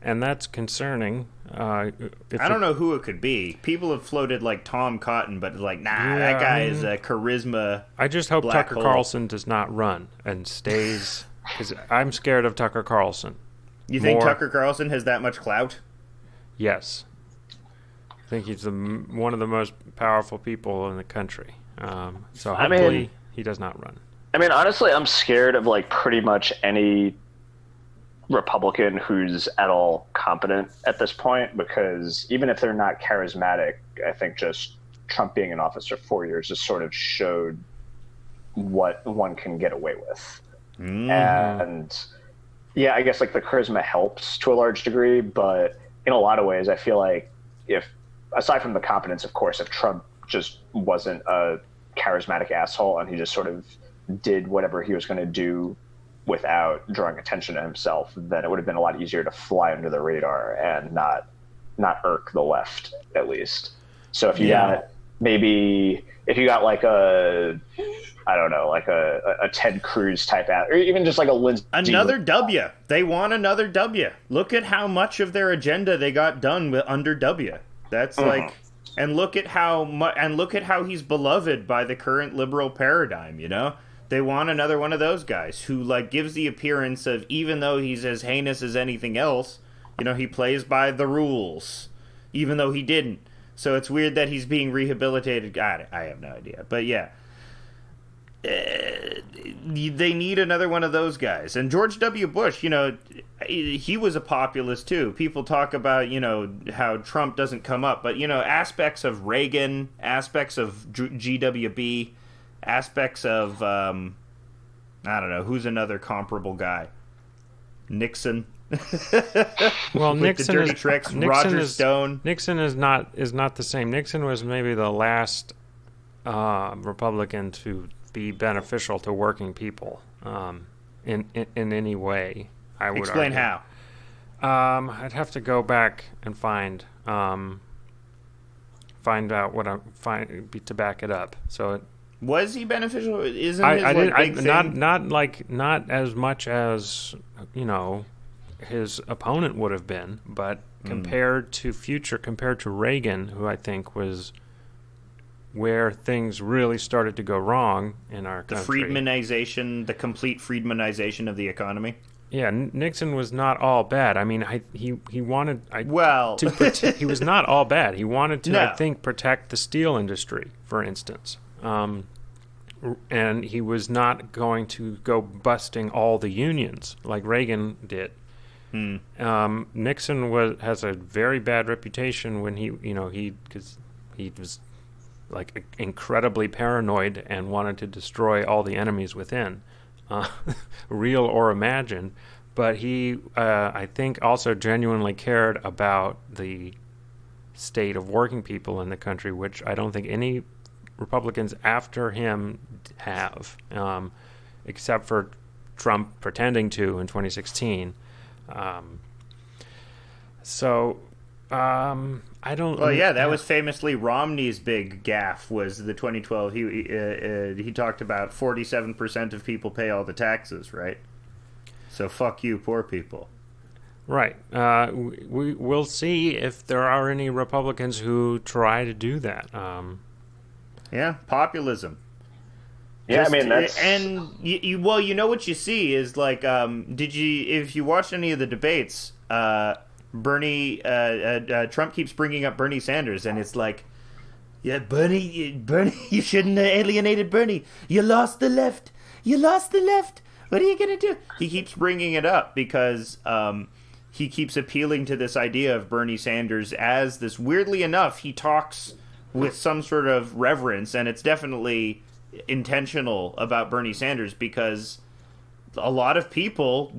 And that's concerning. I don't know who it could be. People have floated like Tom Cotton, but that guy is a charisma. I just hope black Tucker hole. Carlson does not run and stays, because I'm scared of Tucker Carlson. You think Tucker Carlson has that much clout? Yes. think he's one of the most powerful people in the country. So I hopefully mean- he does not run. I mean, honestly, I'm scared of like pretty much any Republican who's at all competent at this point, because even if they're not charismatic, I think just Trump being in office for 4 years just sort of showed what one can get away with. And yeah, I guess like the charisma helps to a large degree, but in a lot of ways, I feel like if, aside from the competence, of course, if Trump just wasn't a charismatic asshole and he just sort of did whatever he was going to do without drawing attention to himself, then it would have been a lot easier to fly under the radar and not irk the left, at least. So if you got like a, I don't know, like a Ted Cruz type or even just like a Lindsey. Another W. They want another W. Look at how much of their agenda they got done with under W. That's like, and look at how he's beloved by the current liberal paradigm. You know, they want another one of those guys who like gives the appearance of, even though he's as heinous as anything else, you know, he plays by the rules, even though he didn't. So it's weird that he's being rehabilitated. I have no idea, but yeah. They need another one of those guys. And George W. Bush, you know, he was a populist too. People talk about, you know, how Trump doesn't come up, but, you know, aspects of Reagan, aspects of GWB, aspects of, I don't know, who's another comparable guy? Nixon. Well, With Nixon the dirty is, tricks. Nixon Roger is, Stone. Nixon is not the same. Nixon was maybe the last Republican to be beneficial to working people in any way. I would Explain argue. how. I'd have to go back and find out what to back it up. So Was he beneficial? Isn't I his didn't like, big thing? not as much as, you know, his opponent would have been, but compared to Reagan, who I think was where things really started to go wrong in our country. The complete Friedmanization of the economy. Yeah, Nixon was not all bad. I mean, he wanted he was not all bad. He wanted to, I think, protect the steel industry, for instance. And he was not going to go busting all the unions like Reagan did. Nixon has a very bad reputation when because he was like incredibly paranoid and wanted to destroy all the enemies within, real or imagined. But he, I think, also genuinely cared about the state of working people in the country, which I don't think any Republicans after him have, except for Trump pretending to in 2016. I don't. Well, yeah, that was famously Romney's big gaffe. Was the 2012? He talked about 47% of people pay all the taxes, right? So fuck you, poor people. Right. We'll see if there are any Republicans who try to do that. Yeah, populism. Yeah, I mean that's you know what you see is like, if you watched any of the debates, Trump keeps bringing up Bernie Sanders, and it's like, yeah, Bernie, you shouldn't have alienated Bernie. You lost the left. What are you gonna do? He keeps bringing it up because he keeps appealing to this idea of Bernie Sanders as this. Weirdly enough, he talks with some sort of reverence, and it's definitely intentional about Bernie Sanders because a lot of people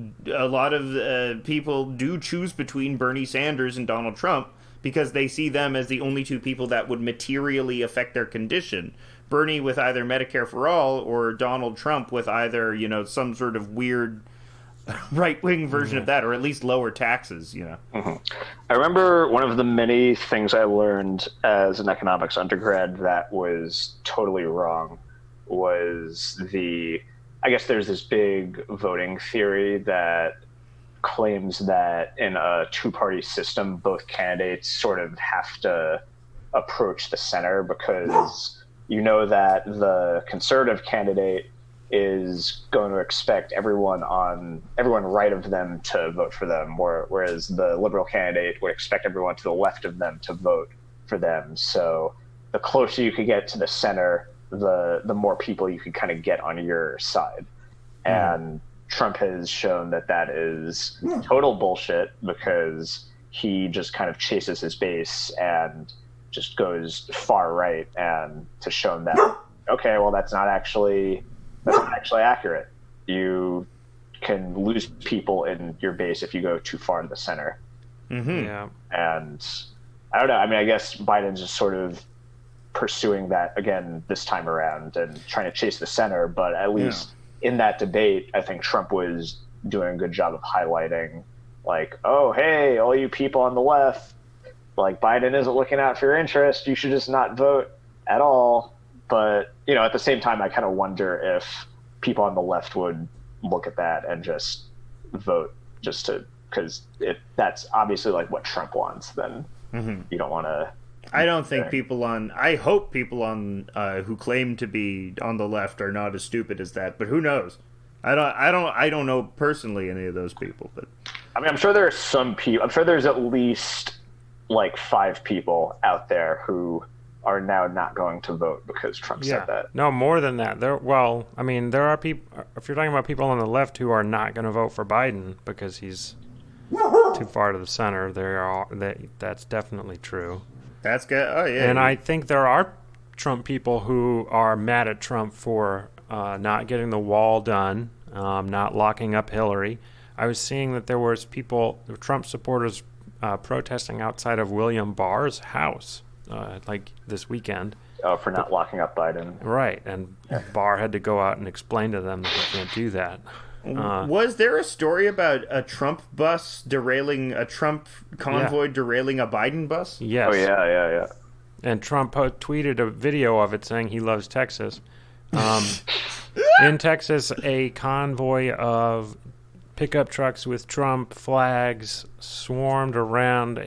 do choose between Bernie Sanders and Donald Trump because they see them as the only two people that would materially affect their condition. Bernie with either Medicare for All, or Donald Trump with either, you know, some sort of weird right-wing version of that, or at least lower taxes, you know. I remember one of the many things I learned as an economics undergrad that was totally wrong was I guess there's this big voting theory that claims that in a two-party system, both candidates sort of have to approach the center because you know that the conservative candidate is going to expect everyone right of them to vote for them, whereas the liberal candidate would expect everyone to the left of them to vote for them. So the closer you could get to the center, the more people you could kind of get on your side. And Trump has shown that is total bullshit, because he just kind of chases his base and just goes far right, and to show them that, okay, well, that's not actually accurate. You can lose people in your base if you go too far to the center. Yeah. And I don't know. I mean, I guess Biden's just sort of pursuing that again this time around and trying to chase the center. But at least in that debate, I think Trump was doing a good job of highlighting, like, oh, hey, all you people on the left, like, Biden isn't looking out for your interest. You should just not vote at all. But, you know, at the same time, I kind of wonder if people on the left would look at that and just vote just to, because if that's obviously like what Trump wants, then you don't want to. I don't think I hope people on who claim to be on the left are not as stupid as that, but who knows? I don't know personally any of those people, but I mean, I'm sure there are some people. I'm sure there's at least like 5 people out there who are now not going to vote because Trump said that. No, more than that. There are people. If you're talking about people on the left who are not going to vote for Biden because he's too far to the center, that's definitely true. That's good. Oh yeah. And I think there are Trump people who are mad at Trump for not getting the wall done, not locking up Hillary. I was seeing that there was Trump supporters protesting outside of William Barr's house, like this weekend. Oh, for not locking up Biden. Right, and Barr had to go out and explain to them that he can't do that. Was there a story about a Trump bus derailing a Trump convoy derailing a Biden bus? Yes. Oh yeah. And Trump tweeted a video of it saying he loves Texas. In Texas, a convoy of pickup trucks with Trump flags swarmed around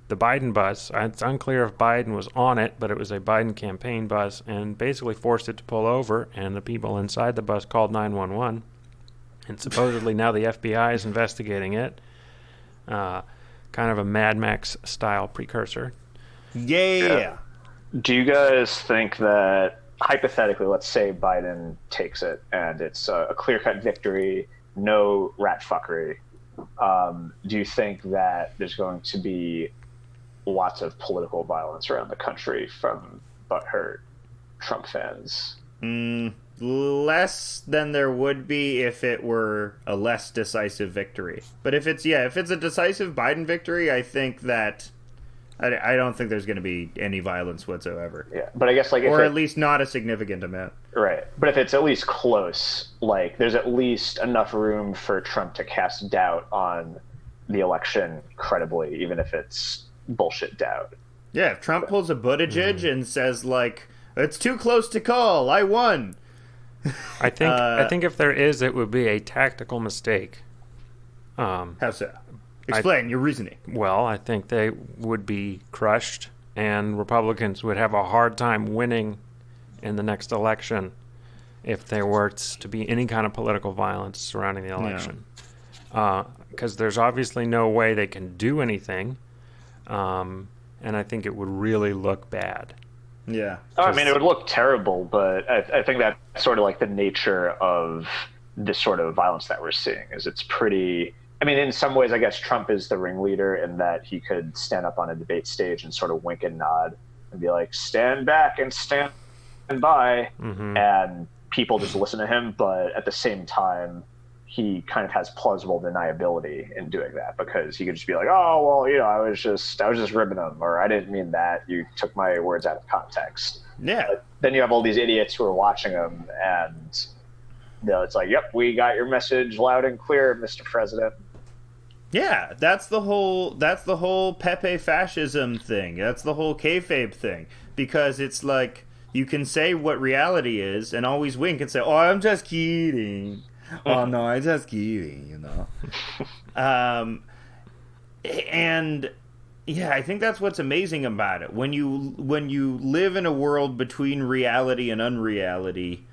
the Biden bus. It's unclear if Biden was on it, but it was a Biden campaign bus, and basically forced it to pull over, and the people inside the bus called 911. And supposedly now the FBI is investigating it. Kind of a Mad Max style precursor. Yeah. Do you guys think that, hypothetically, let's say Biden takes it and it's a clear-cut victory, no rat fuckery, do you think that there's going to be lots of political violence around the country from butthurt Trump fans? Less than there would be if it were a less decisive victory. But if it's a decisive Biden victory, I think that I don't think there's going to be any violence whatsoever. Yeah, but I guess at least not a significant amount. Right, but if it's at least close, like there's at least enough room for Trump to cast doubt on the election credibly, even if it's bullshit doubt. Yeah, if Trump pulls a Buttigieg and says like, "It's too close to call, I won." I think if there is, it would be a tactical mistake. How so? Explain your reasoning. Well, I think they would be crushed, and Republicans would have a hard time winning in the next election if there were to be any kind of political violence surrounding the election. Because there's obviously no way they can do anything, and I think it would really look bad. Yeah. Oh, I mean, it would look terrible, but I think that's sort of like the nature of this sort of violence that we're seeing. Is it's pretty. I mean, in some ways, I guess Trump is the ringleader in that he could stand up on a debate stage and sort of wink and nod and be like, "Stand back and stand by," and people just listen to him. But at the same time, he kind of has plausible deniability in doing that, because he could just be like, "Oh, well, you know, I was just ribbing him, or I didn't mean that. You took my words out of context." Yeah. But then you have all these idiots who are watching him, and it's like, "Yep, we got your message loud and clear, Mr. President." Yeah, that's the whole Pepe fascism thing. That's the whole kayfabe thing, because it's like you can say what reality is and always wink and say, "Oh, I'm just kidding." "Oh no, I'm just kidding," you know. And yeah, I think that's what's amazing about it. When you live in a world between reality and unreality,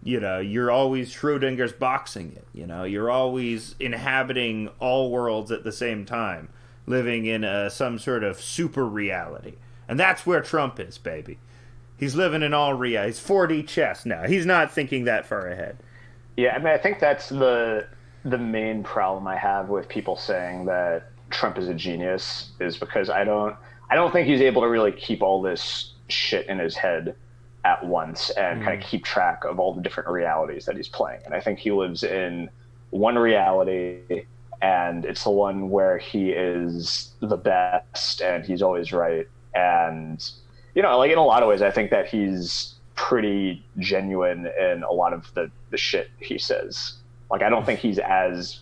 you know, you're always Schrodinger's boxing it. You know, you're always inhabiting all worlds at the same time. living in some sort of super reality. And that's where Trump is, baby. He's living in all reality. He's 4D chess now. He's not thinking that far ahead. Yeah, I mean, I think that's the main problem I have with people saying that Trump is a genius, is because I don't think he's able to really keep all this shit in his head at once and kind of keep track of all the different realities that he's playing. And I think he lives in one reality, and it's the one where he is the best and he's always right. And, you know, like in a lot of ways, I think that he's pretty genuine in a lot of the shit he says. Like, I don't think he's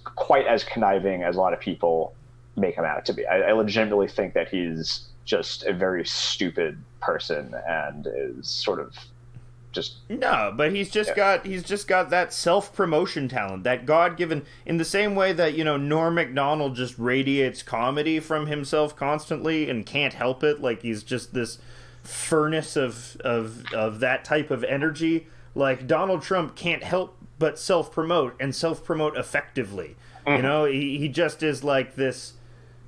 quite as conniving as a lot of people make him out to be. I legitimately think that he's just a very stupid person and is sort of just but he's just got that self-promotion talent, that God-given, in the same way that, you know, Norm Macdonald just radiates comedy from himself constantly and can't help it. Like, he's just this furnace of that type of energy. Like, Donald Trump can't help but self-promote and self-promote effectively. You know, he just is like this.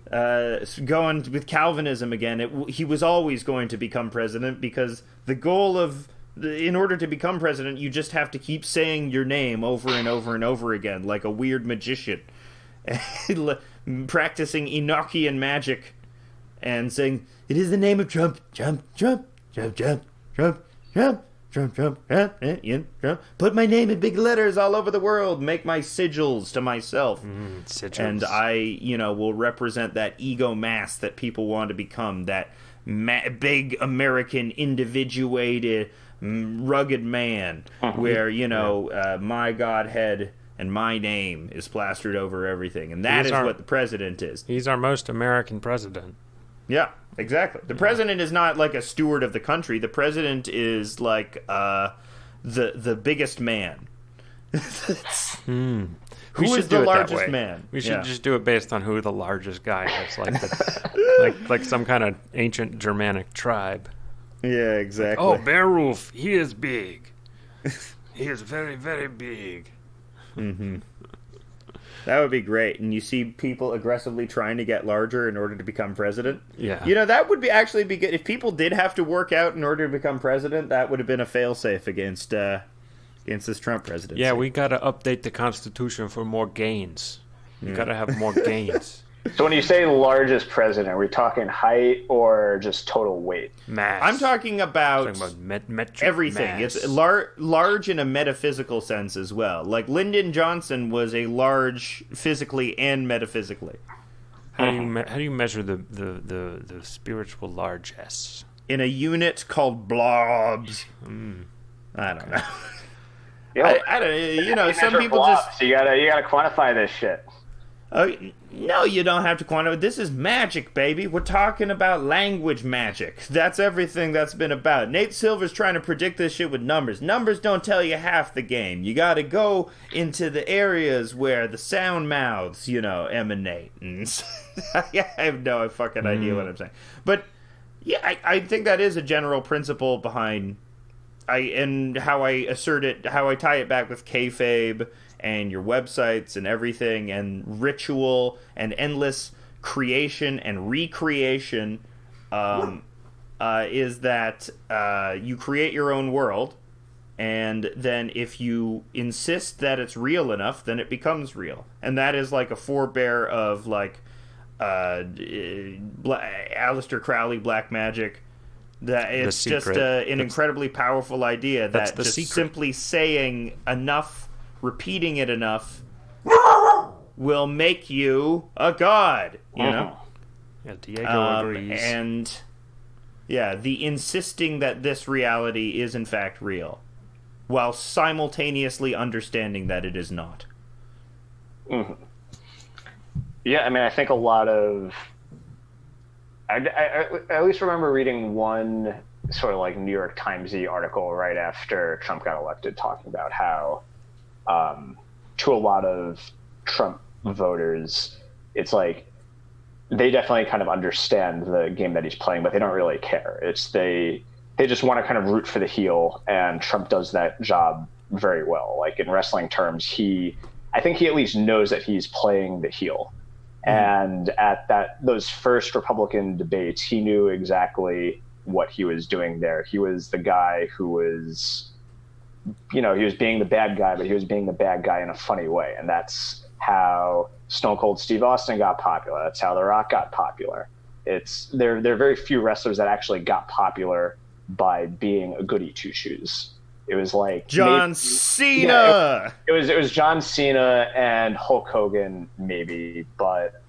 Going with Calvinism again, he was always going to become president, because the goal in order to become president, you just have to keep saying your name over and over and over again, like a weird magician, practicing Enochian magic and saying, "It is the name of Trump, Trump, Trump, Trump, Trump, Trump, Trump, Trump, Trump, Trump. Put my name in big letters all over the world. Make my sigils to myself." Sigils. And I, you know, will represent that ego mass that people want to become, that big American individuated, rugged man, where, you know, my Godhead and my name is plastered over everything. And that is what the president is. He's our most American president. Yeah, exactly. The president is not like a steward of the country. The president is like the biggest man. Who is the largest man? We should just do it based on who the largest guy is, like some kind of ancient Germanic tribe. Yeah, exactly. Oh, Beowulf, he is big. He is very, very big. That would be great. And you see people aggressively trying to get larger in order to become president. Yeah. You know, that would actually be good. If people did have to work out in order to become president, that would have been a failsafe against this Trump presidency. Yeah, we got to update the Constitution for more gains. We got to have more gains. So when you say largest president, are we talking height or just total weight? Mass. I'm talking about, metric everything. mass. It's large in a metaphysical sense as well. Like, Lyndon Johnson was a large physically and metaphysically. How do you measure the spiritual largesse? In a unit called blobs. I don't know. I don't. You know, some people just you gotta quantify this shit. No, you don't have to quantify. This is magic, baby. We're talking about language magic. That's everything that's been about. Nate Silver's trying to predict this shit with numbers. Numbers don't tell you half the game. You gotta go into the areas where the sound mouths, you know, emanate. And I have no fucking idea what I'm saying. But, yeah, I think that is a general principle behind... and how I assert it, how I tie it back with kayfabe and your websites and everything, and ritual and endless creation and recreation, is that you create your own world, and then if you insist that it's real enough, then it becomes real. And that is like a forebear of like Aleister Crowley black magic. That it's just an incredibly powerful idea that just simply saying enough, repeating it enough, will make you a god. You know. Yeah, Diego agrees. And yeah, the insisting that this reality is in fact real, while simultaneously understanding that it is not. Yeah, I mean, I think a lot of. I at least remember reading one sort of like New York Times-y article right after Trump got elected, talking about how, to a lot of Trump voters, it's like they definitely kind of understand the game that he's playing, but they don't really care. It's they just want to kind of root for the heel, and Trump does that job very well. Like in wrestling terms, I think he at least knows that he's playing the heel. And at those first Republican debates, he knew exactly what he was doing there. He was the guy who was, he was being the bad guy, but he was being the bad guy in a funny way. And that's how Stone Cold Steve Austin got popular. That's how The Rock got popular. There are very few wrestlers that actually got popular by being a goody two shoes. It was like John Cena. Yeah, it was John Cena and Hulk Hogan maybe, but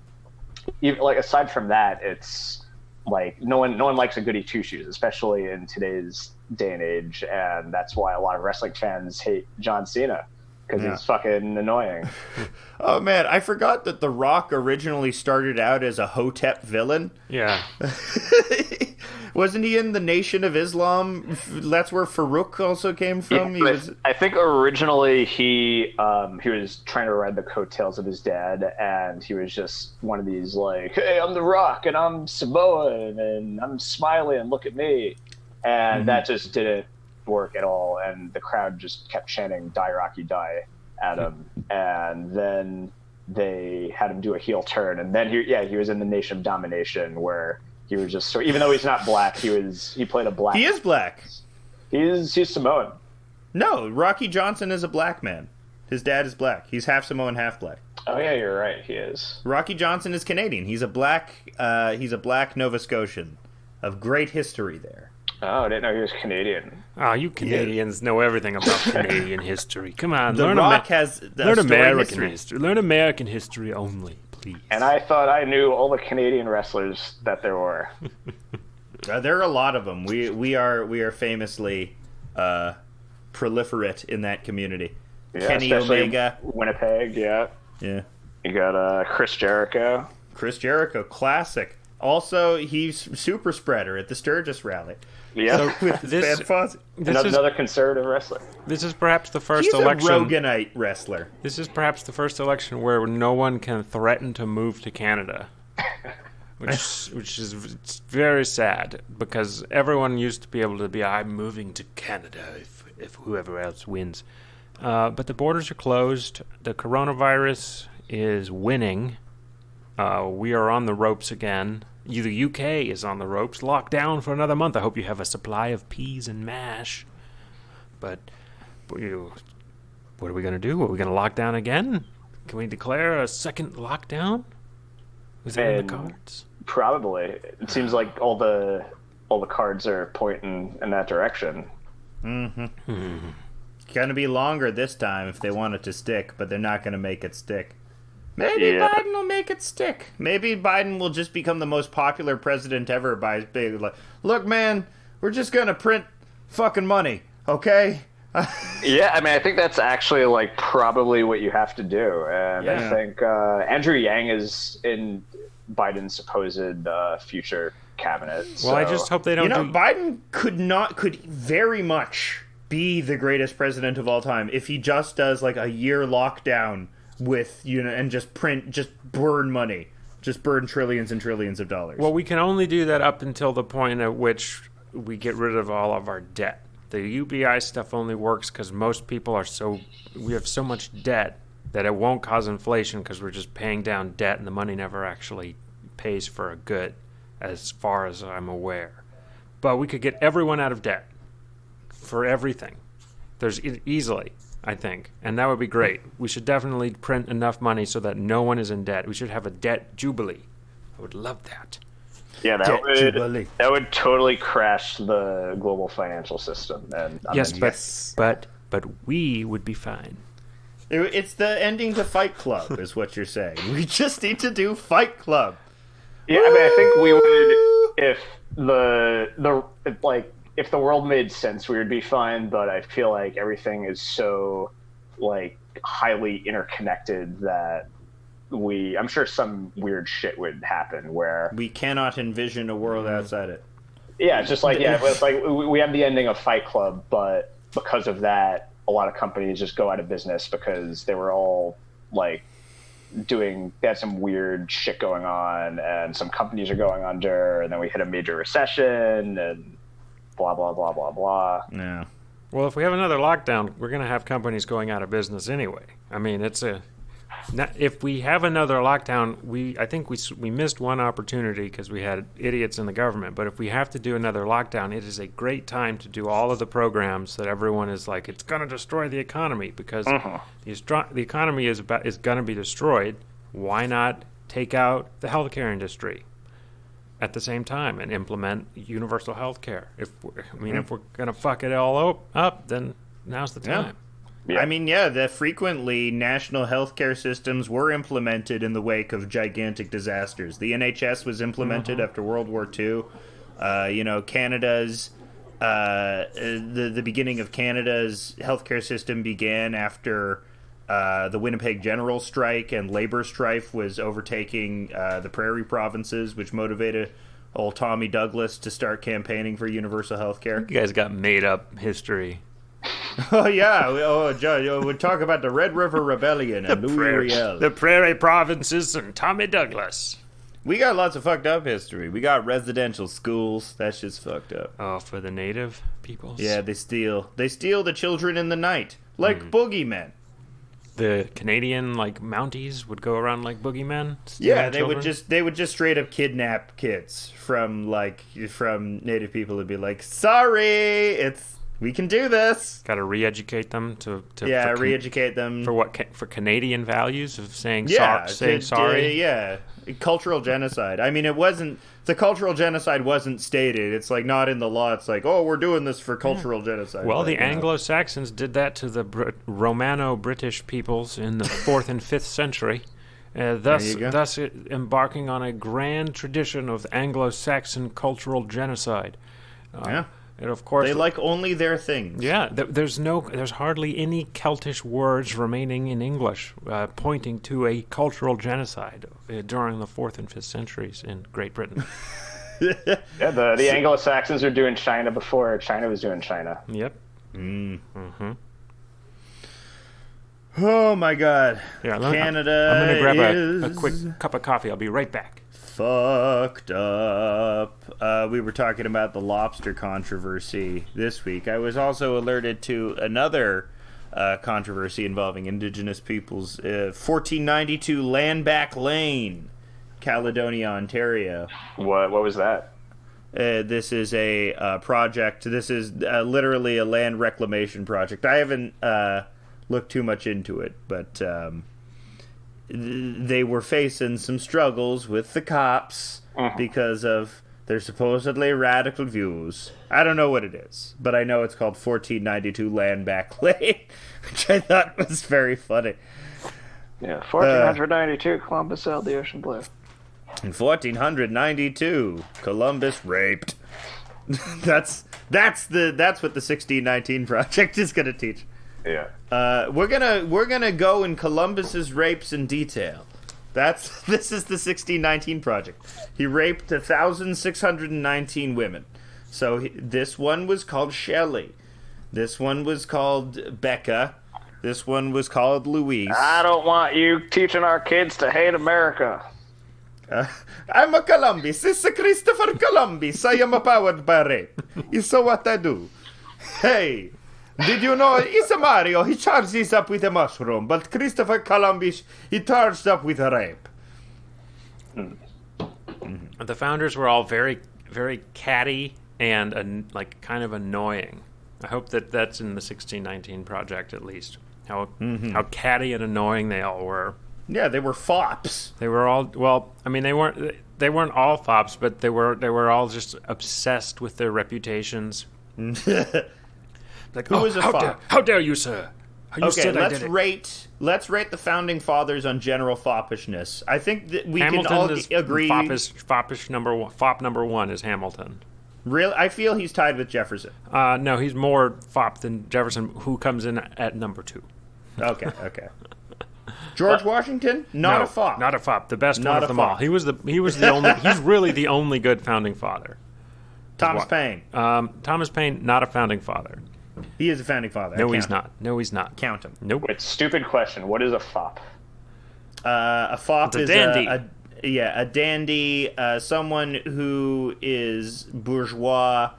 even, like, aside from that, it's like no one likes a goody two shoes, especially in today's day and age, and that's why a lot of wrestling fans hate John Cena. Because it's fucking annoying. Oh, man, I forgot that The Rock originally started out as a Hotep villain. Yeah. Wasn't he in the Nation of Islam? That's where Farouk also came from. Yeah, I think originally he was trying to ride the coattails of his dad, and he was just one of these like, hey, I'm The Rock, and I'm Samoan, and I'm smiley, and look at me. And that just didn't work at all, and the crowd just kept chanting "Die Rocky Die" at him, and then they had him do a heel turn, and then he was in the Nation of Domination, where he was just so, even though he's not black, he played a black. He is black. He's Samoan. No, Rocky Johnson is a black man. His dad is black. He's half Samoan, half black. Oh yeah, you're right. He is. Rocky Johnson is Canadian. He's a black Nova Scotian of great history there. Oh, I didn't know he was Canadian. Oh, you Canadians know everything about Canadian history. Come on, learn American history. Learn American history only, please. And I thought I knew all the Canadian wrestlers that there were. There are a lot of them. We are famously proliferate in that community. Yeah, Kenny Omega, Winnipeg. Yeah. Yeah. You got Chris Jericho. Chris Jericho, classic. Also, he's super spreader at the Sturgis rally. Yeah, so with this, another conservative wrestler. This is perhaps the first He's election. A Roganite wrestler. This is perhaps the first election where no one can threaten to move to Canada, which is very sad, because everyone used to be able to be, I'm moving to Canada if whoever else wins. But the borders are closed. The coronavirus is winning. We are on the ropes again. The UK is on the ropes, locked down for another month. I hope you have a supply of peas and mash. But what are we going to do? Are we going to lock down again? Can we declare a second lockdown? Was that in the cards? Probably. It seems like all the cards are pointing in that direction. It's going to be longer this time if they want it to stick, but they're not going to make it stick. Maybe Biden will make it stick. Maybe Biden will just become the most popular president ever by being like, look, man, we're just going to print fucking money, okay? Yeah, I mean, I think that's actually, like, probably what you have to do. And I think Andrew Yang is in Biden's supposed future cabinet. Well, I just hope they don't Biden could very much be the greatest president of all time if he just does, like, a year lockdown with, and just burn money. Just burn trillions and trillions of dollars. Well, we can only do that up until the point at which we get rid of all of our debt. The UBI stuff only works because most people we have so much debt that it won't cause inflation because we're just paying down debt and the money never actually pays for a good, as far as I'm aware. But we could get everyone out of debt for everything. There's easily, I think, and that would be great. We should definitely print enough money so that no one is in debt. We should have a debt jubilee. I would love that. Yeah, that would totally crash the global financial system. And but we would be fine. It's the ending to Fight Club, is what you're saying. We just need to do Fight Club. Yeah, I mean, I think we would if the world made sense, we would be fine. But I feel like everything is so highly interconnected that I'm sure some weird shit would happen where we cannot envision a world outside it. Yeah, it's just it's like we have the ending of Fight Club, but because of that, a lot of companies just go out of business because they were all they had some weird shit going on, and some companies are going under, and then we hit a major recession, and blah blah blah blah blah. Yeah. Well, if we have another lockdown, we're going to have companies going out of business anyway. I mean, If we have another lockdown, I think we missed one opportunity because we had idiots in the government. But if we have to do another lockdown, it is a great time to do all of the programs that everyone is like, it's going to destroy the economy because the economy is going to be destroyed. Why not take out the healthcare industry at the same time and implement universal healthcare? If we're going to fuck it all up, then now's the time. Yeah. I mean, frequently national healthcare systems were implemented in the wake of gigantic disasters. The NHS was implemented after World War II. Canada's the beginning of Canada's healthcare system began after the Winnipeg General Strike and labor strife was overtaking the prairie provinces, which motivated old Tommy Douglas to start campaigning for universal healthcare. You guys got made up history. Oh, yeah. We'll talk about the Red River Rebellion and Louis Riel. The prairie provinces and Tommy Douglas. We got lots of fucked up history. We got residential schools. That shit's fucked up. Oh, for the native peoples? Yeah, they steal the children in the night, like boogeymen. The Canadian Mounties would go around like boogeymen. Yeah, they would just straight up kidnap kids from native people and be like, sorry, we can do this. Got to re-educate them to re-educate them for what? For Canadian values of saying sorry. Cultural genocide. I mean, the cultural genocide wasn't stated. It's not in the law. It's we're doing this for cultural genocide. Well, the Anglo-Saxons did that to the Romano-British peoples in the 4th and 5th century, thus embarking on a grand tradition of Anglo-Saxon cultural genocide. And of course, they like only their things. Yeah, there's hardly any Celtish words remaining in English pointing to a cultural genocide during the 4th and 5th centuries in Great Britain. The Anglo-Saxons were doing China before China was doing China. Yep. Oh my God. Canada. I'm gonna grab a quick cup of coffee. I'll be right back. Fucked up. We were talking about the lobster controversy this week. I was also alerted to another controversy involving indigenous peoples. 1492 Landback Lane, Caledonia, Ontario. What was that? This is a project. This is literally a land reclamation project. I haven't looked too much into it, but they were facing some struggles with the cops because of their supposedly radical views. I don't know what it is, but I know it's called 1492 Landback Lane, which I thought was very funny. Yeah, 1492 Columbus sailed the ocean blue. In 1492, Columbus raped. That's what the 1619 project is going to teach. Yeah. We're gonna go in Columbus's rapes in detail. This is the 1619 project. He raped 1,619 women. So this one was called Shelley. This one was called Becca. This one was called Louise. I don't want you teaching our kids to hate America. I'm a Columbus. This is Christopher Columbus. I am powered by rape. So what I do? Hey. Did you know it's a Mario? He charges up with a mushroom, but Christopher Columbus, he charged up with a rape. The founders were all very, very catty and kind of annoying. I hope that's in the 1619 project at least. How catty and annoying they all were. Yeah, they were fops. They were all they weren't all fops, but they were all just obsessed with their reputations. Who is a fop? How dare you, sir? Let's rate the founding fathers on general foppishness. I think that we Hamilton can all is agree. Foppish number one. Fop number one is Hamilton. Really, I feel he's tied with Jefferson. No, he's more fop than Jefferson, who comes in at number 2. Okay. George Washington, not a fop. Not a fop. The best one of them all. He was the only. He's really the only good founding father. Thomas Paine. Thomas Paine, not a founding father. He is a founding father. No, he's not. No, he's not. Count him. Nope. Wait, stupid question. What is a fop? A fop is a dandy. A dandy. Someone who is bourgeois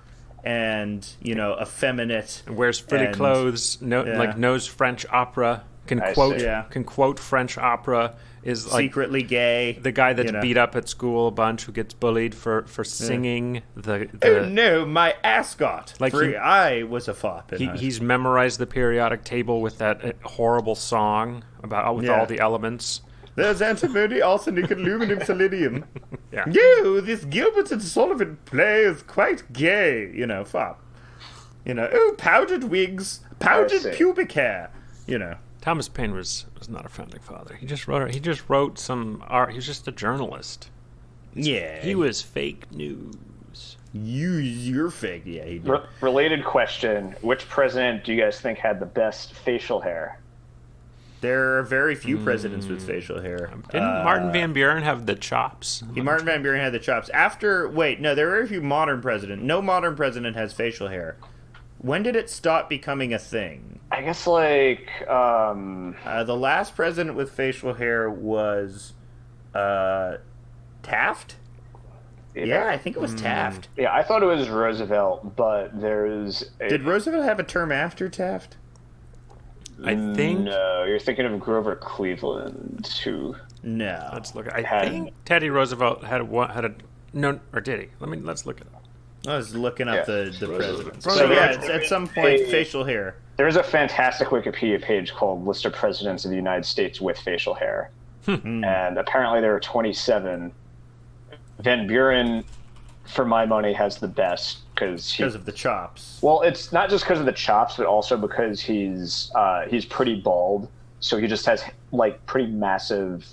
and effeminate. Wears frilly clothes. Knows French opera. I quote see. Yeah. can quote French opera, is like Secretly gay. the guy that's you know. beat up at school a bunch, who gets bullied for singing Oh the no, my ascot. Like I was a fop. In high he's school. memorized the periodic table with that horrible song about with Yeah. all the elements. There's antimony, arsenic, and aluminum, selenium. Yeah. This Gilbert and Sullivan play is quite gay. Fop. Powdered wigs, see. powdered pubic hair. Thomas Paine was not a founding father. He just wrote some art. He was just a journalist. Yeah. He was fake news. You're fake. Yeah, he did. Related question: which president do you guys think had the best facial hair? There are very few presidents with facial hair. Didn't Martin Van Buren have the chops? Martin Van Buren had the chops. There are very few modern presidents. No modern president has facial hair. When did it stop becoming a thing? I guess The last president with facial hair was Taft? Yeah, I think it was Taft. Yeah, I thought it was Roosevelt, but Did Roosevelt have a term after Taft? I think. No, you're thinking of Grover Cleveland, who No. Let's look. I think Teddy Roosevelt had a no, or did he? Let's look it up. I was looking up the presidents. So So yeah, there- it's at some point facial hair. There is a fantastic Wikipedia page called List of Presidents of the United States with Facial Hair. And apparently there are 27. Van Buren, for my money, has the best Because of the chops. Well, it's not just because of the chops, but also because he's pretty bald. So he just has like pretty massive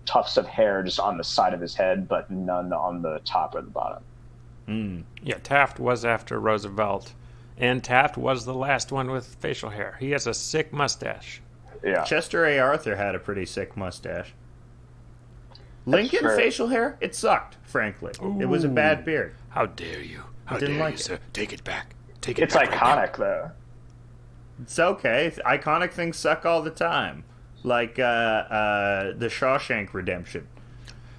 tufts of hair just on the side of his head, but none on the top or the bottom. Yeah, Taft was after Roosevelt, and Taft was the last one with facial hair. He has a sick mustache. Yeah. Chester A. Arthur had a pretty sick mustache. Lincoln true. facial hair, it sucked, frankly. It was a bad beard. How dare you? How Didn't dare like you, it. sir? Take it back. Take it It's back. right now. iconic, though. It's okay. Iconic things suck all the time. Like the Shawshank Redemption.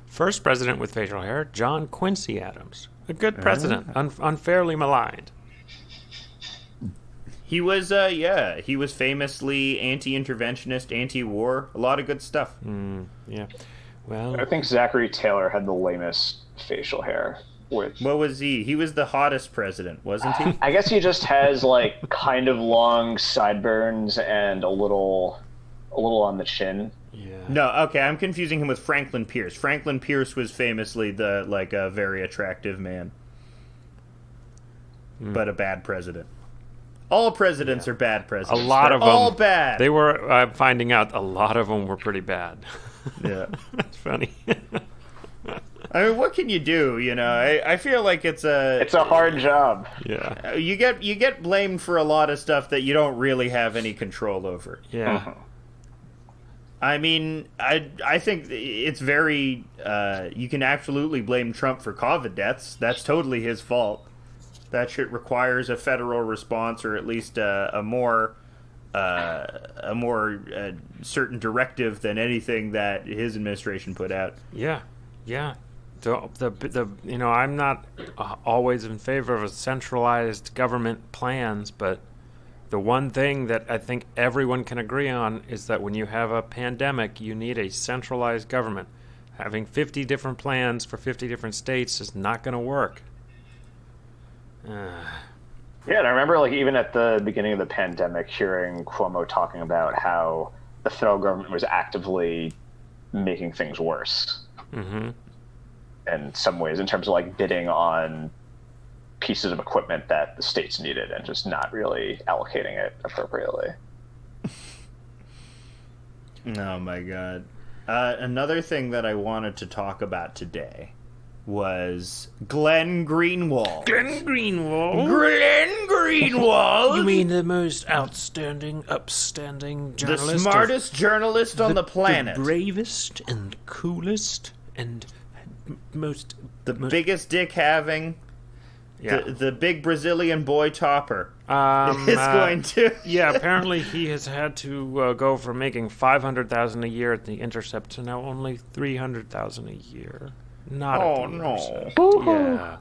First president with facial hair, John Quincy Adams. A good president, unfairly maligned. He was, he was famously anti-interventionist, anti-war, a lot of good stuff. Yeah. Well, I think Zachary Taylor had the lamest facial hair. Which What was he? He was the hottest president, wasn't he? I guess he just has like kind of long sideburns and a little on the chin. yeah. No, okay, I'm confusing him with Franklin Pierce. Franklin Pierce was famously a very attractive man, but a bad president. All presidents are bad A presidents. lot They're of them. all bad. They were finding out a lot of them were pretty bad. Yeah. That's funny. I mean, what can you do? I feel like it's a hard job. yeah. you get blamed for a lot of stuff that you don't really have any control over. Yeah. I mean, I think it's very you can absolutely blame Trump for COVID deaths. That's totally his fault. That shit requires a federal response, or at least a more certain directive than anything that his administration put out. Yeah. Yeah. The I'm not always in favor of a centralized government plans, but the one thing that I think everyone can agree on is that when you have a pandemic, you need a centralized government. Having 50 different plans for 50 different states is not going to work. Yeah, and I remember like even at the beginning of the pandemic hearing Cuomo talking about how the federal government was actively making things worse. Mm-hmm. In some ways, in terms of like bidding on pieces of equipment that the states needed and just not really allocating it appropriately. Oh my god. Another thing that I wanted to talk about today was Glenn Greenwald. Glenn Greenwald? Glenn Greenwald? You mean the most outstanding, upstanding the journalist? smartest journalist on the planet. The bravest and coolest and most... the biggest dick having. Yeah. The big Brazilian boy topper Um, is going to. Yeah, apparently he has had to go from making $500,000 a year at the Intercept to now only $300,000 a year. Not Oh, at the no. Intercept. Yeah.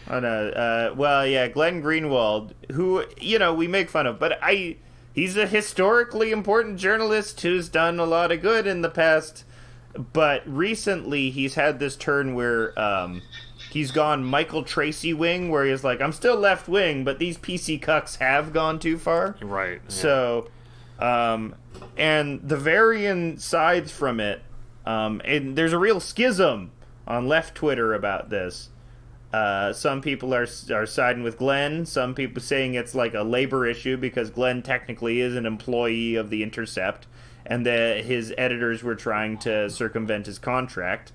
I know. Well, yeah, Glenn Greenwald, who we make fun of, but he's a historically important journalist who's done a lot of good in the past, but recently he's had this turn where he's gone Michael Tracy wing, where he's like, I'm still left wing, but these PC cucks have gone too far. Right. Yeah. So, and the varying sides from it, and there's a real schism on left Twitter about this. Some people are siding with Glenn. Some people saying it's like a labor issue because Glenn technically is an employee of The Intercept, and that his editors were trying to circumvent his contract.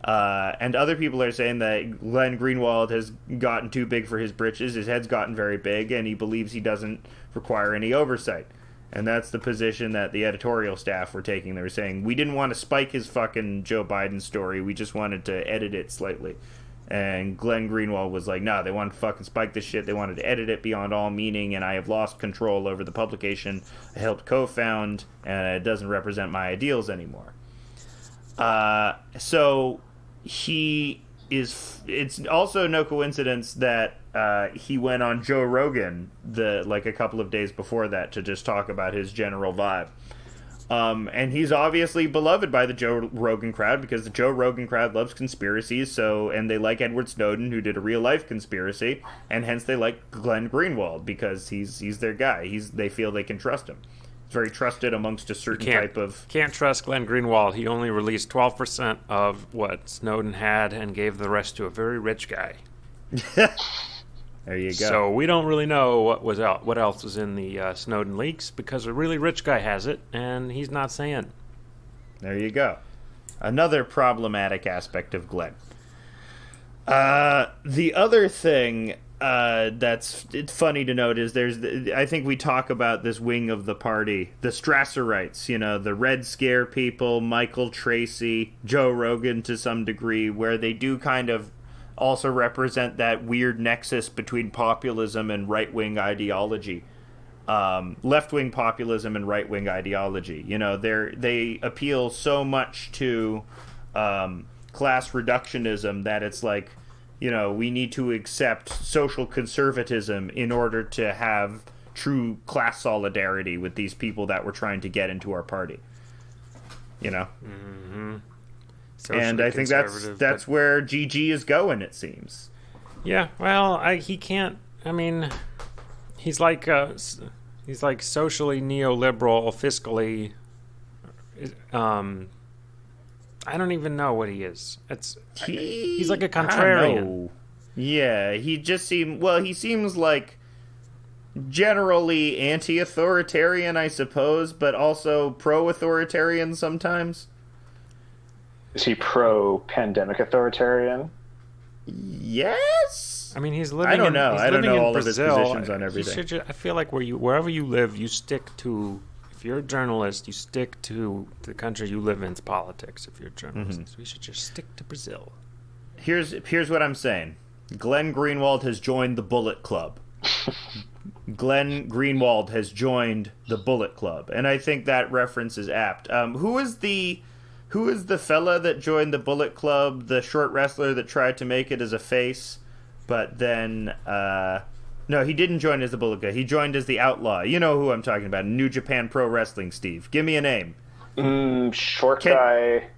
And other people are saying that Glenn Greenwald has gotten too big for his britches. His head's gotten very big, and he believes he doesn't require any oversight. And that's the position that the editorial staff were taking. They were saying, we didn't want to spike his fucking Joe Biden story. We just wanted to edit it slightly. And Glenn Greenwald was like, no, they wanted to fucking spike this shit. They wanted to edit it beyond all meaning, and I have lost control over the publication I helped co-found, and it doesn't represent my ideals anymore. So he is... It's also no coincidence that he went on Joe Rogan a couple of days before that to just talk about his general vibe. And he's obviously beloved by the Joe Rogan crowd because the Joe Rogan crowd loves conspiracies, and they like Edward Snowden, who did a real-life conspiracy, and hence they like Glenn Greenwald because he's their guy. They feel they can trust him. He's very trusted amongst a certain type of... Can't trust Glenn Greenwald. He only released 12% of what Snowden had and gave the rest to a very rich guy. There you go. So we don't really know what else was in the Snowden leaks because a really rich guy has it, and he's not saying. There you go. Another problematic aspect of Glenn. The other thing it's funny to note is I think we talk about this wing of the party, the Strasserites, the Red Scare people, Michael Tracy, Joe Rogan to some degree, where they do kind of also represent that weird nexus between populism and right-wing ideology. Left-wing populism and right-wing ideology. They appeal so much to class reductionism that it's like, we need to accept social conservatism in order to have true class solidarity with these people that we're trying to get into our party. Mm-hmm. And I think that's where GG is going, it seems. Yeah, well, he can't. I mean, he's like socially neoliberal, fiscally. I don't even know what he is. He's like a contrarian. Yeah, he seems like generally anti-authoritarian, I suppose, but also pro-authoritarian sometimes. Is he pro-pandemic authoritarian? Yes. I mean, he's living. I don't know. I don't know all Brazil. of his positions on everything. I feel like wherever you live, you stick to. If you're a journalist, you stick to the country you live in's politics. If you're a journalist, so we should just stick to Brazil. Here's what I'm saying. Glenn Greenwald has joined the Bullet Club. Glenn Greenwald has joined the Bullet Club, and I think that reference is apt. Who is the fella that joined the Bullet Club? The short wrestler that tried to make it as a face, but then no, he didn't join as the Bullet Club. He joined as the Outlaw. You know who I'm talking about? New Japan Pro Wrestling. Steve, give me a name. Short guy.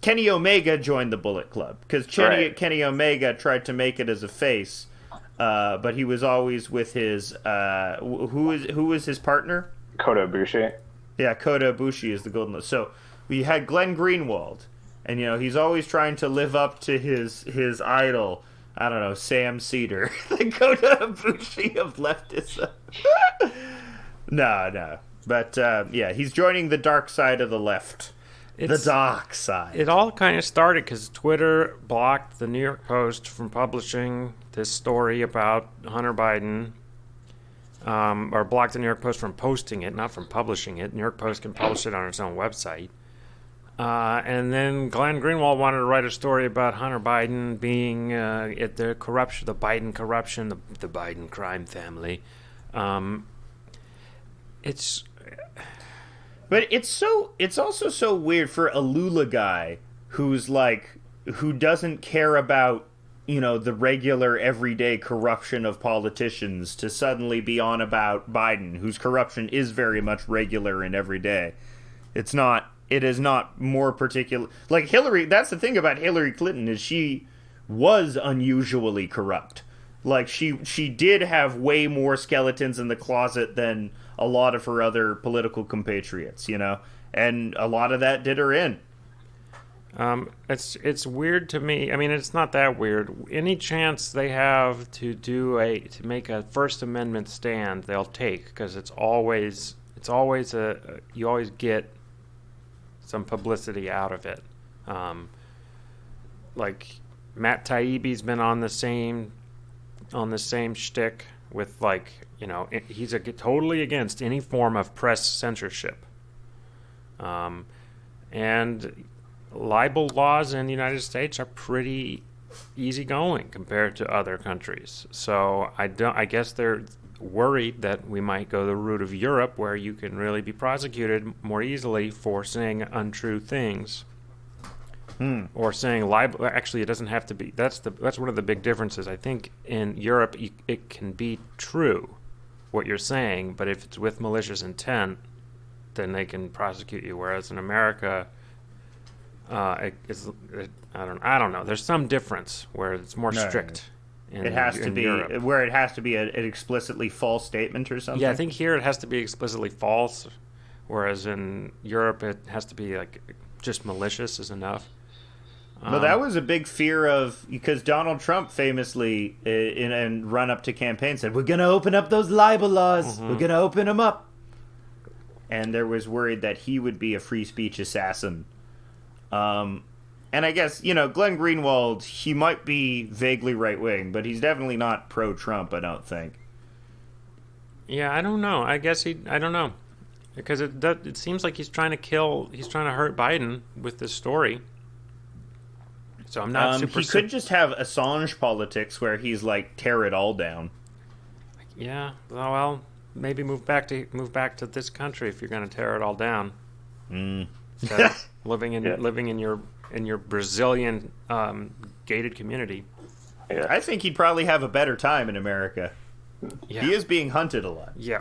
Kenny Omega joined the Bullet Club because Kenny Omega tried to make it as a face, but he was always with his who was his partner? Kota Ibushi. Yeah, Kota Ibushi is the Golden. So we had Glenn Greenwald, and he's always trying to live up to his idol. I don't know, Sam Cedar, the Kota Ibushi of leftism. No, but yeah, he's joining the dark side of the left. The dark side. It all kind of started because Twitter blocked the New York Post from publishing this story about Hunter Biden, or blocked the New York Post from posting it, not from publishing it. New York Post can publish it on its own website. And then Glenn Greenwald wanted to write a story about Hunter Biden being at the corruption, the Biden corruption, the Biden crime family. But it's also so weird for a Lula guy who doesn't care about the regular everyday corruption of politicians to suddenly be on about Biden, whose corruption is very much regular and everyday. It is not more particular. Like Hillary, that's the thing about Hillary Clinton, is she was unusually corrupt. Like she did have way more skeletons in the closet than a lot of her other political compatriots, and a lot of that did her in. It's weird to me. I mean, it's not that weird. Any chance they have to make a First Amendment stand, they'll take, because you always get some publicity out of it. Like Matt Taibbi's been on the same shtick with, he's totally against any form of press censorship. And libel laws in the United States are pretty easygoing compared to other countries. So I guess they're worried that we might go the route of Europe, where you can really be prosecuted more easily for saying untrue things. Or saying libel. Actually, it doesn't have to be. That's one of the big differences. I think in Europe, it can be true what you're saying, but if it's with malicious intent, then they can prosecute you. Whereas in America, I don't know. There's some difference where it's more strict. It has to be Europe, where it has to be an explicitly false statement or something. Yeah, I think here it has to be explicitly false, whereas in Europe it has to be just malicious is enough. Well, that was a big fear because Donald Trump famously, in run up to campaign, said, "We're going to open up those libel laws. We're going to open them up." And there was worried that he would be a free speech assassin. And I guess, Glenn Greenwald, he might be vaguely right-wing, but he's definitely not pro-Trump, I don't think. Yeah, I don't know. I don't know. Because it seems like he's trying to hurt Biden with this story. So I'm not super... He could just have Assange politics where he's tear it all down. Yeah, well, maybe move back to this country if you're going to tear it all down. Instead of living in your Brazilian gated community. Yeah. I think he'd probably have a better time in America. Yeah. He is being hunted a lot. Yeah,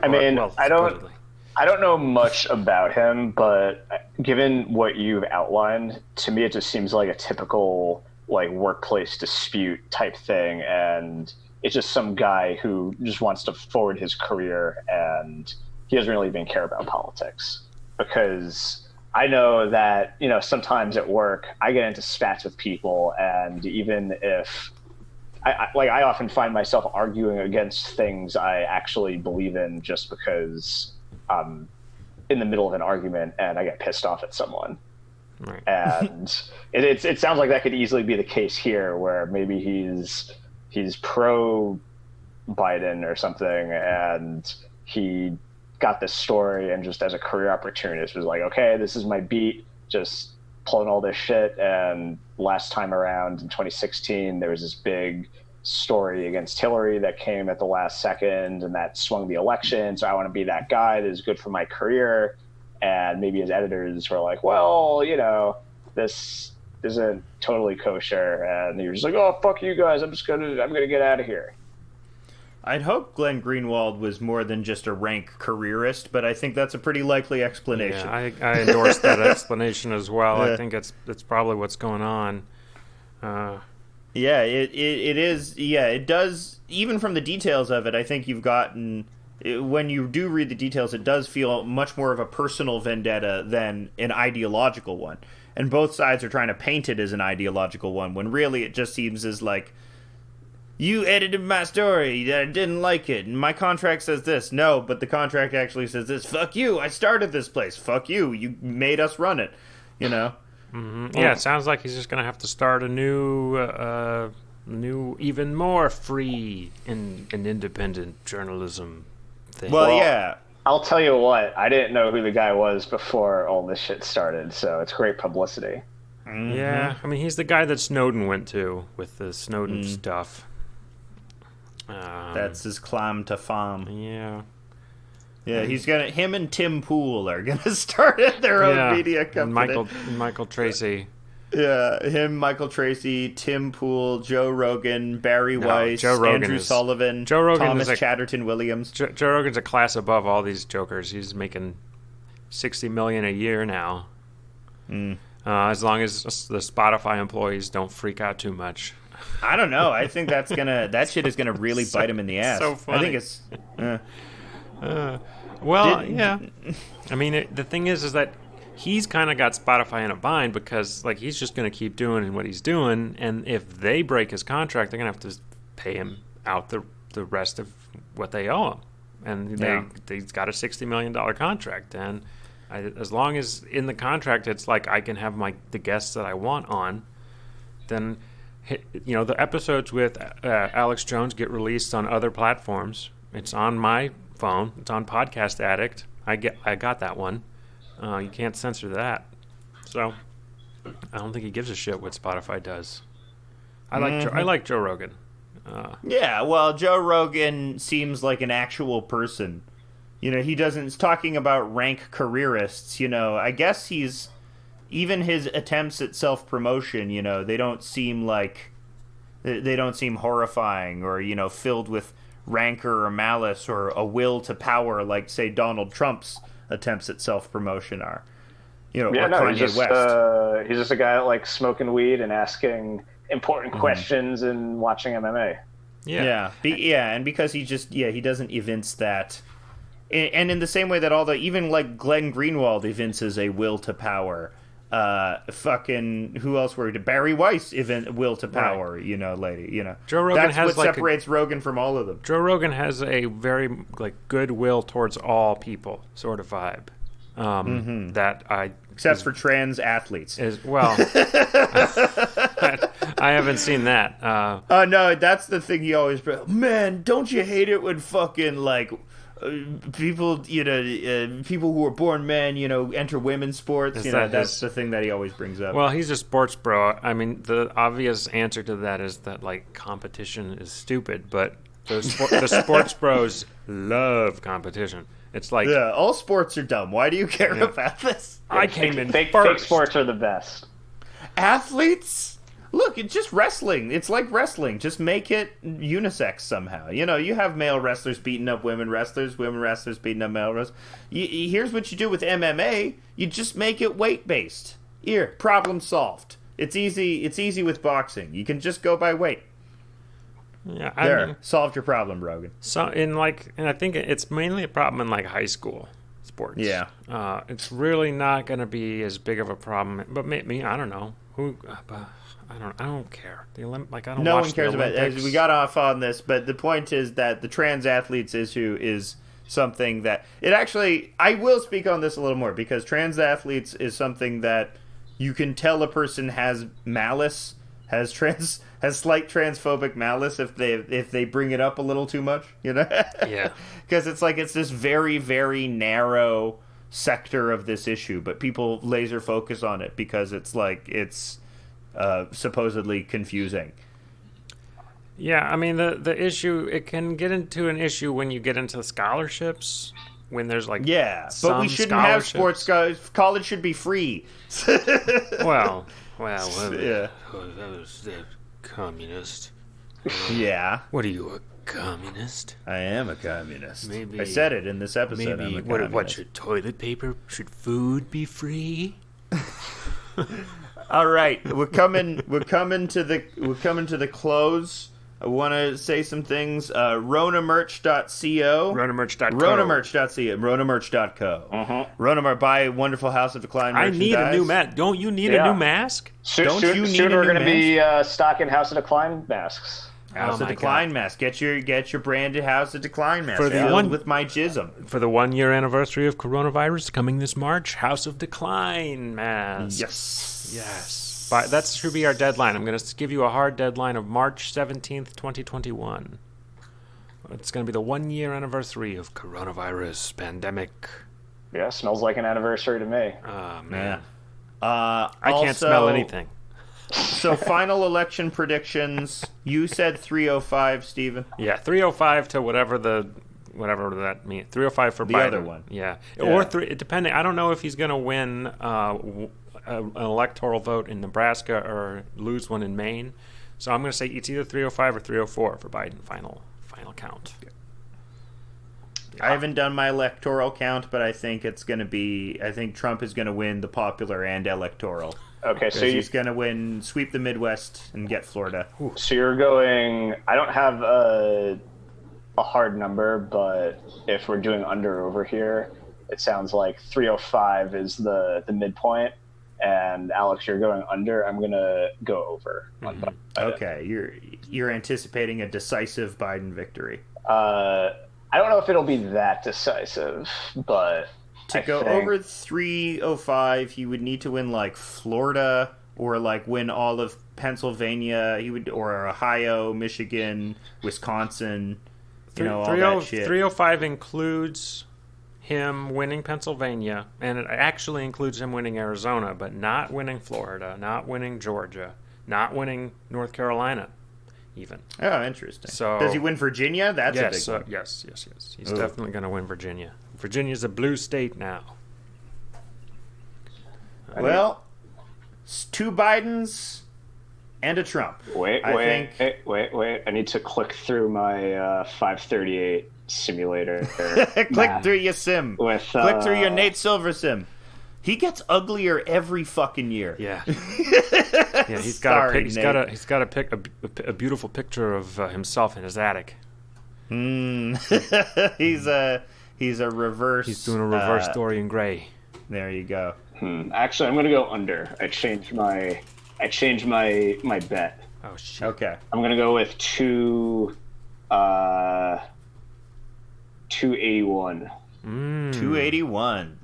I don't know much about him, but given what you've outlined, to me it just seems like a typical workplace dispute type thing, and it's just some guy who just wants to forward his career, and he doesn't really even care about politics. Because I know that, sometimes at work I get into spats with people, and even if I often find myself arguing against things I actually believe in just because I'm in the middle of an argument and I get pissed off at someone. Right. And it sounds like that could easily be the case here, where maybe he's pro Biden or something, and he got this story and just as a career opportunist was like, okay, this is my beat, just pulling all this shit. And last time around in 2016, there was this big story against Hillary that came at the last second, and that swung the election. So I want to be that guy that is good for my career. And maybe his editors were like, well, this isn't totally kosher. And he was just like, oh, fuck you guys. I'm going to get out of here. I'd hope Glenn Greenwald was more than just a rank careerist, but I think that's a pretty likely explanation. Yeah, I endorse that explanation as well. I think it's probably what's going on. Yeah, it is. Yeah, it does. Even from the details of it, I think you've gotten... When you do read the details, it does feel much more of a personal vendetta than an ideological one. And both sides are trying to paint it as an ideological one, when really it just seems as you edited my story, I didn't like it, and my contract says this. No, but the contract actually says this. Fuck you, I started this place. Fuck you, you made us run it. Mm-hmm. Yeah, it sounds like he's just going to have to start a new, even more free and independent journalism thing. Well, yeah. I'll tell you what, I didn't know who the guy was before all this shit started, so it's great publicity. Mm-hmm. Yeah, I mean, he's the guy that Snowden went to with the Snowden stuff. That's his climb to fame. Yeah. Yeah, him and Tim Pool are gonna start their own media company. Michael Tracy. Yeah, him, Michael Tracy, Tim Pool, Joe Rogan, Barry Weiss, Andrew Sullivan, Thomas Chatterton Williams. Joe Rogan's a class above all these jokers. He's making $60 million a year now. As long as the Spotify employees don't freak out too much. I don't know. I think that shit is gonna really bite him in the ass. So funny. I think it's. Yeah. I mean, the thing is that he's kind of got Spotify in a bind because, like, he's just going to keep doing what he's doing, and if they break his contract, they're going to have to pay him out the rest of what they owe him. And they've got a $60 million contract, and as long as in the contract it's like I can have the guests that I want on, then the episodes with Alex Jones get released on other platforms. It's on my phone. It's on Podcast Addict. I got that one. You can't censor that. So I don't think he gives a shit what Spotify does. I like Joe Rogan. Yeah, well, Joe Rogan seems like an actual person. He doesn't. He's talking about rank careerists. I guess even his attempts at self-promotion. They don't seem horrifying or filled with rancor or malice or a will to power like, say, Donald Trump's attempts at self-promotion are. Kanye West. He's just a guy that likes smoking weed and asking important questions and watching MMA. Yeah. And because he doesn't evince that. And in the same way that even like Glenn Greenwald evinces a will to power. Who else were it? Barry Weiss will to power, right. Lady, Joe Rogan that's what separates Rogan from all of them. Joe Rogan has a very goodwill towards all people sort of vibe. Except for trans athletes. I haven't seen that. No, that's the thing he always. Man, don't you hate it when fucking people, people who are born men, enter women's sports. That's the thing that he always brings up. Well, he's a sports bro. I mean, the obvious answer to that is that competition is stupid, but the sports bros love competition. It's like, yeah, all sports are dumb. Why do you care about this? I came in fake sports are the best. Athletes? Look, it's just wrestling. It's like wrestling. Just make it unisex somehow. You have male wrestlers beating up women wrestlers beating up male wrestlers. Here's what you do with MMA. You just make it weight-based. Here, problem solved. It's easy. It's easy with boxing. You can just go by weight. Yeah, solved your problem, Rogan. So and I think it's mainly a problem in high school sports. Yeah, it's really not going to be as big of a problem. But maybe I don't know who. I don't care. I don't. No watch one cares about it. We got off on this, but the point is that the trans athletes issue is something that it actually. I will speak on this a little more because trans athletes is something that you can tell a person has malice, has slight transphobic malice if they bring it up a little too much, Yeah. Because it's this very, very narrow sector of this issue, but people laser focus on it because it's supposedly confusing. Yeah, I mean the issue, it can get into an issue when you get into scholarships. When there's but we shouldn't have sports. College should be free. well, yeah. That was the communist. Yeah. What are you, a communist? I am a communist. Maybe I said it in this episode. Maybe what should toilet paper? Should food be free? All right, we're coming to the close. I want to say some things. RonaMerch.co. RonaMerch.co. RonaMerch.co. RonaMerch.co. Rona, buy wonderful House of Decline merchandise. I need a new mask. Don't you need a new mask? Soon we're going to be stocking House of Decline masks. House of Decline mask. Get your branded House of Decline mask filled with my jism. For the 1 year anniversary of coronavirus coming this March, House of Decline mask. Yes. But that should be our deadline. I'm going to give you a hard deadline of March 17th, 2021. It's going to be the 1 year anniversary of coronavirus pandemic. Yeah, smells like an anniversary to me. Oh, man. I can't smell anything. So final election predictions. You said 305, Stephen. Yeah, 305 to whatever that means. 305 for the Biden. Other one. Yeah. Or depending. I don't know if he's going to win an electoral vote in Nebraska or lose one in Maine. So I'm going to say it's either 305 or 304 for Biden final count. I haven't done my electoral count, but I think it's going to be. I think Trump is going to win the popular and electoral. Okay, so he's going to sweep the Midwest, and get Florida. So you're going. I don't have a hard number, but if we're doing under over here, it sounds like 305 is the midpoint. And Alex, you're going under. I'm gonna go over. Mm-hmm. Okay, you're anticipating a decisive Biden victory. I don't know if it'll be that decisive, but to go over 305, he would need to win like Florida or like win all of Pennsylvania. He would, or Ohio, Michigan, Wisconsin. All that shit. 305 includes him winning Pennsylvania, and it actually includes him winning Arizona, but not winning Florida, not winning Georgia, not winning North Carolina, even. Oh, interesting. So does he win Virginia? That's a big one. Yes. He's definitely going to win Virginia. Virginia's a blue state now. Well, it's 2 Bidens and a Trump. Wait. I need to click through my 538 simulator. Click through your sim. Click through your Nate Silver sim. He gets uglier every fucking year. Yeah. He's got to pick a beautiful picture of himself in his attic. He's a reverse. He's doing a reverse Dorian Gray. There you go. Actually, I'm gonna go under. I changed my bet. Oh shit. Okay. I'm gonna go with 281. 281.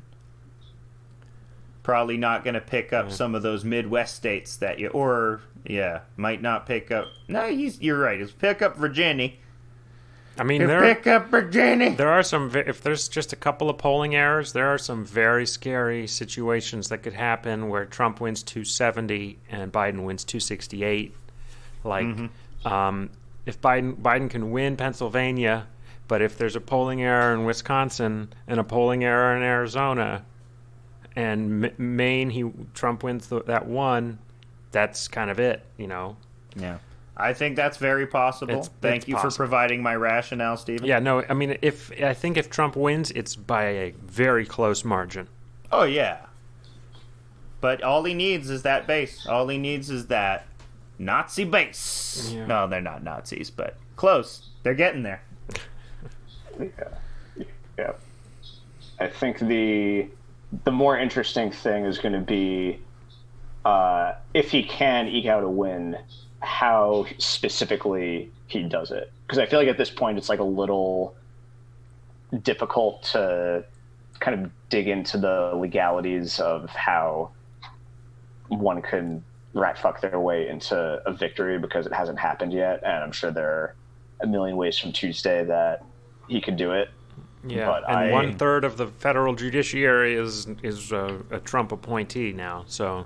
Probably not going to pick up some of those Midwest states that might not pick up. No, you're right. It's pick up Virginia. I mean, pick up Virginia. There are some. If there's just a couple of polling errors, there are some very scary situations that could happen where Trump wins 270 and Biden wins 268. Like, if Biden can win Pennsylvania, but if there's a polling error in Wisconsin and a polling error in Arizona, and Maine, Trump wins that one, that's kind of it, Yeah. I think that's very possible. Thank you for providing my rationale, Stephen. Yeah, no, I mean, I think if Trump wins, it's by a very close margin. Oh, yeah. But all he needs is that base. All he needs is that Nazi base. Yeah. No, they're not Nazis, but close. They're getting there. Yeah. I think the more interesting thing is going to be if he can eke out a win, how specifically he does it. Because I feel like at this point it's like a little difficult to kind of dig into the legalities of how one can rat fuck their way into a victory because it hasn't happened yet. And I'm sure there are a million ways from Tuesday that he could do it. Yeah, but and 1/3 of the federal judiciary is a Trump appointee now. So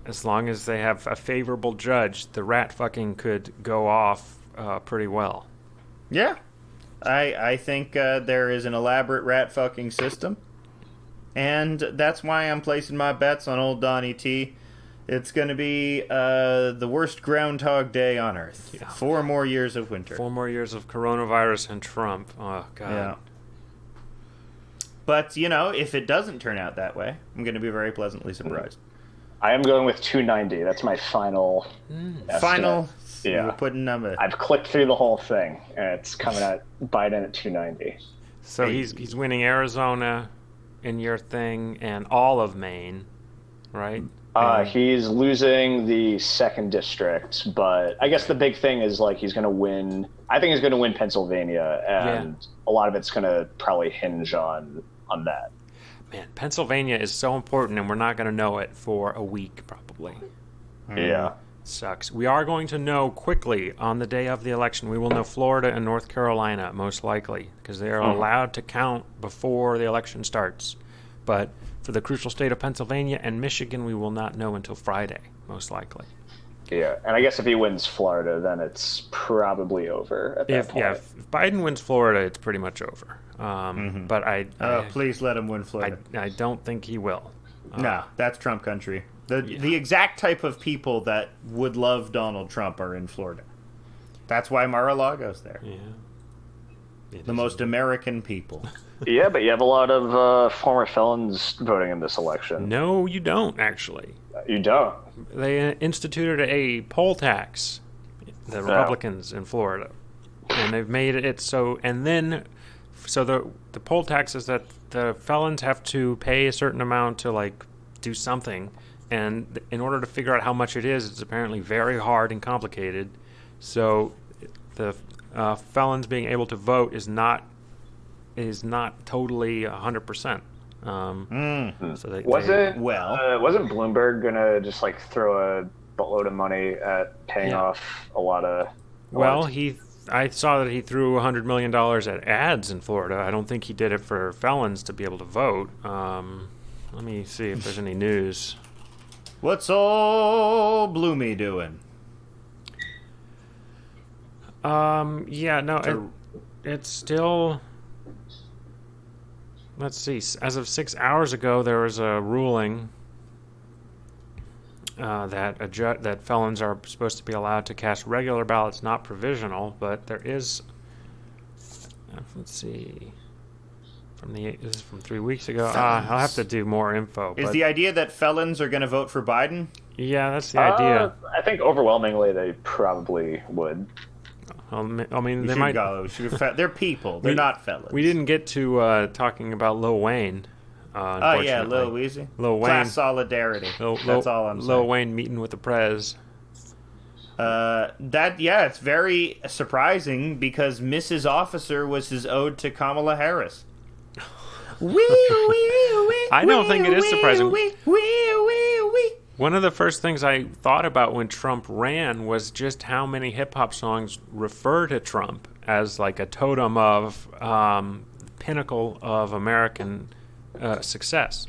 as long as they have a favorable judge, the rat fucking could go off pretty well. Yeah, I think there is an elaborate rat fucking system, and that's why I'm placing my bets on old Donnie T. It's going to be the worst Groundhog Day on Earth. Yeah. 4 more years of winter. 4 more years of coronavirus and Trump. Oh, God. Yeah. But, if it doesn't turn out that way, I'm going to be very pleasantly surprised. I am going with 290. That's my final estimate. Final? Yeah. We'll put a number. I've clicked through the whole thing, and it's coming at Biden at 290. So he's winning Arizona in your thing and all of Maine, right? He's losing the 2nd district, but I guess the big thing is he's going to win. I think he's going to win Pennsylvania, and a lot of it's going to probably hinge on that. Man, Pennsylvania is so important, and we're not going to know it for a week, probably. Yeah. Sucks. We are going to know quickly on the day of the election. We will know Florida and North Carolina, most likely, because they are allowed to count before the election starts. But for the crucial state of Pennsylvania and Michigan, we will not know until Friday, most likely. Yeah, and I guess if he wins Florida, then it's probably over at that point. Yeah, if Biden wins Florida, it's pretty much over. But please let him win Florida. I don't think he will. No, that's Trump country. The exact type of people that would love Donald Trump are in Florida. That's why Mar-a-Lago's there. Yeah. The most American people. Yeah, but you have a lot of former felons voting in this election. No, you don't, actually. You don't. They instituted a poll tax, the Republicans in Florida. And they've made it so... And then... So the poll tax is that the felons have to pay a certain amount to, like, do something. And in order to figure out how much it is, it's apparently very hard and complicated. So the felons being able to vote is not totally 100%. So wasn't Bloomberg gonna just like throw a buttload of money at paying off a lot of? I saw that he threw $100 million at ads in Florida. I don't think he did it for felons to be able to vote. Let me see if there's any news. What's old Bloomy doing? It's still... Let's see. As of 6 hours ago, there was a ruling that felons are supposed to be allowed to cast regular ballots, not provisional. But there is... Let's see. This is from 3 weeks ago. I'll have to do more info. Is the idea that felons are going to vote for Biden? Yeah, that's the idea. I think overwhelmingly they probably would. I mean, they might go. They're people. They're not felons. We didn't get to talking about Lil Wayne. Oh yeah, Lil Weezy. Lil Wayne. Class solidarity. That's all I'm saying. Lil Wayne meeting with the Prez. It's very surprising because Mrs. Officer was his ode to Kamala Harris. I don't think it is surprising. One of the first things I thought about when Trump ran was just how many hip-hop songs refer to Trump as like a totem of pinnacle of American success.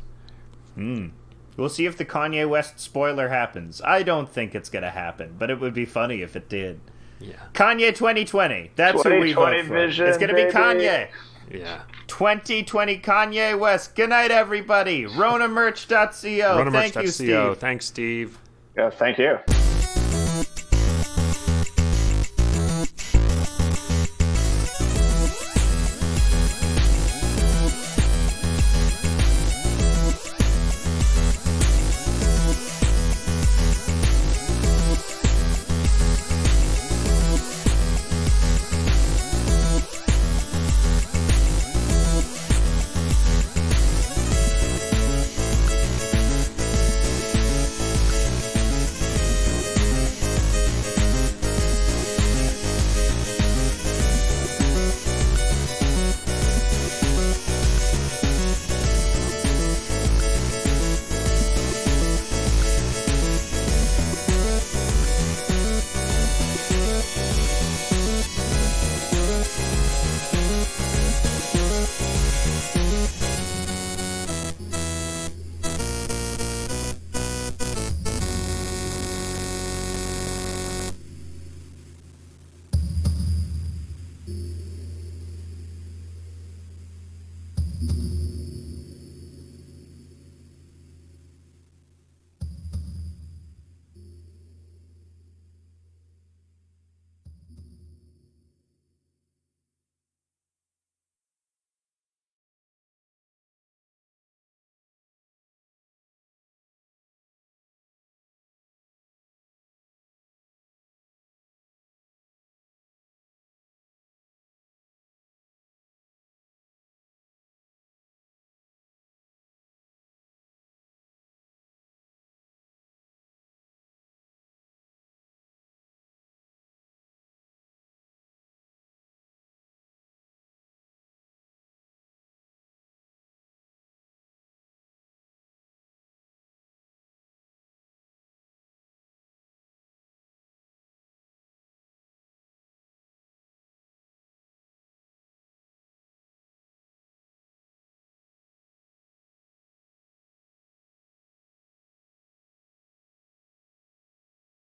We'll see if the Kanye West spoiler happens. I don't think it's going to happen, but it would be funny if it did. Yeah. Kanye 2020. That's who we vote for. It's going to be Kanye. Yeah. 2020 Kanye West. Good night, everybody. RonaMerch.co. Thank you, Steve. Thanks, Steve. Yeah, thank you.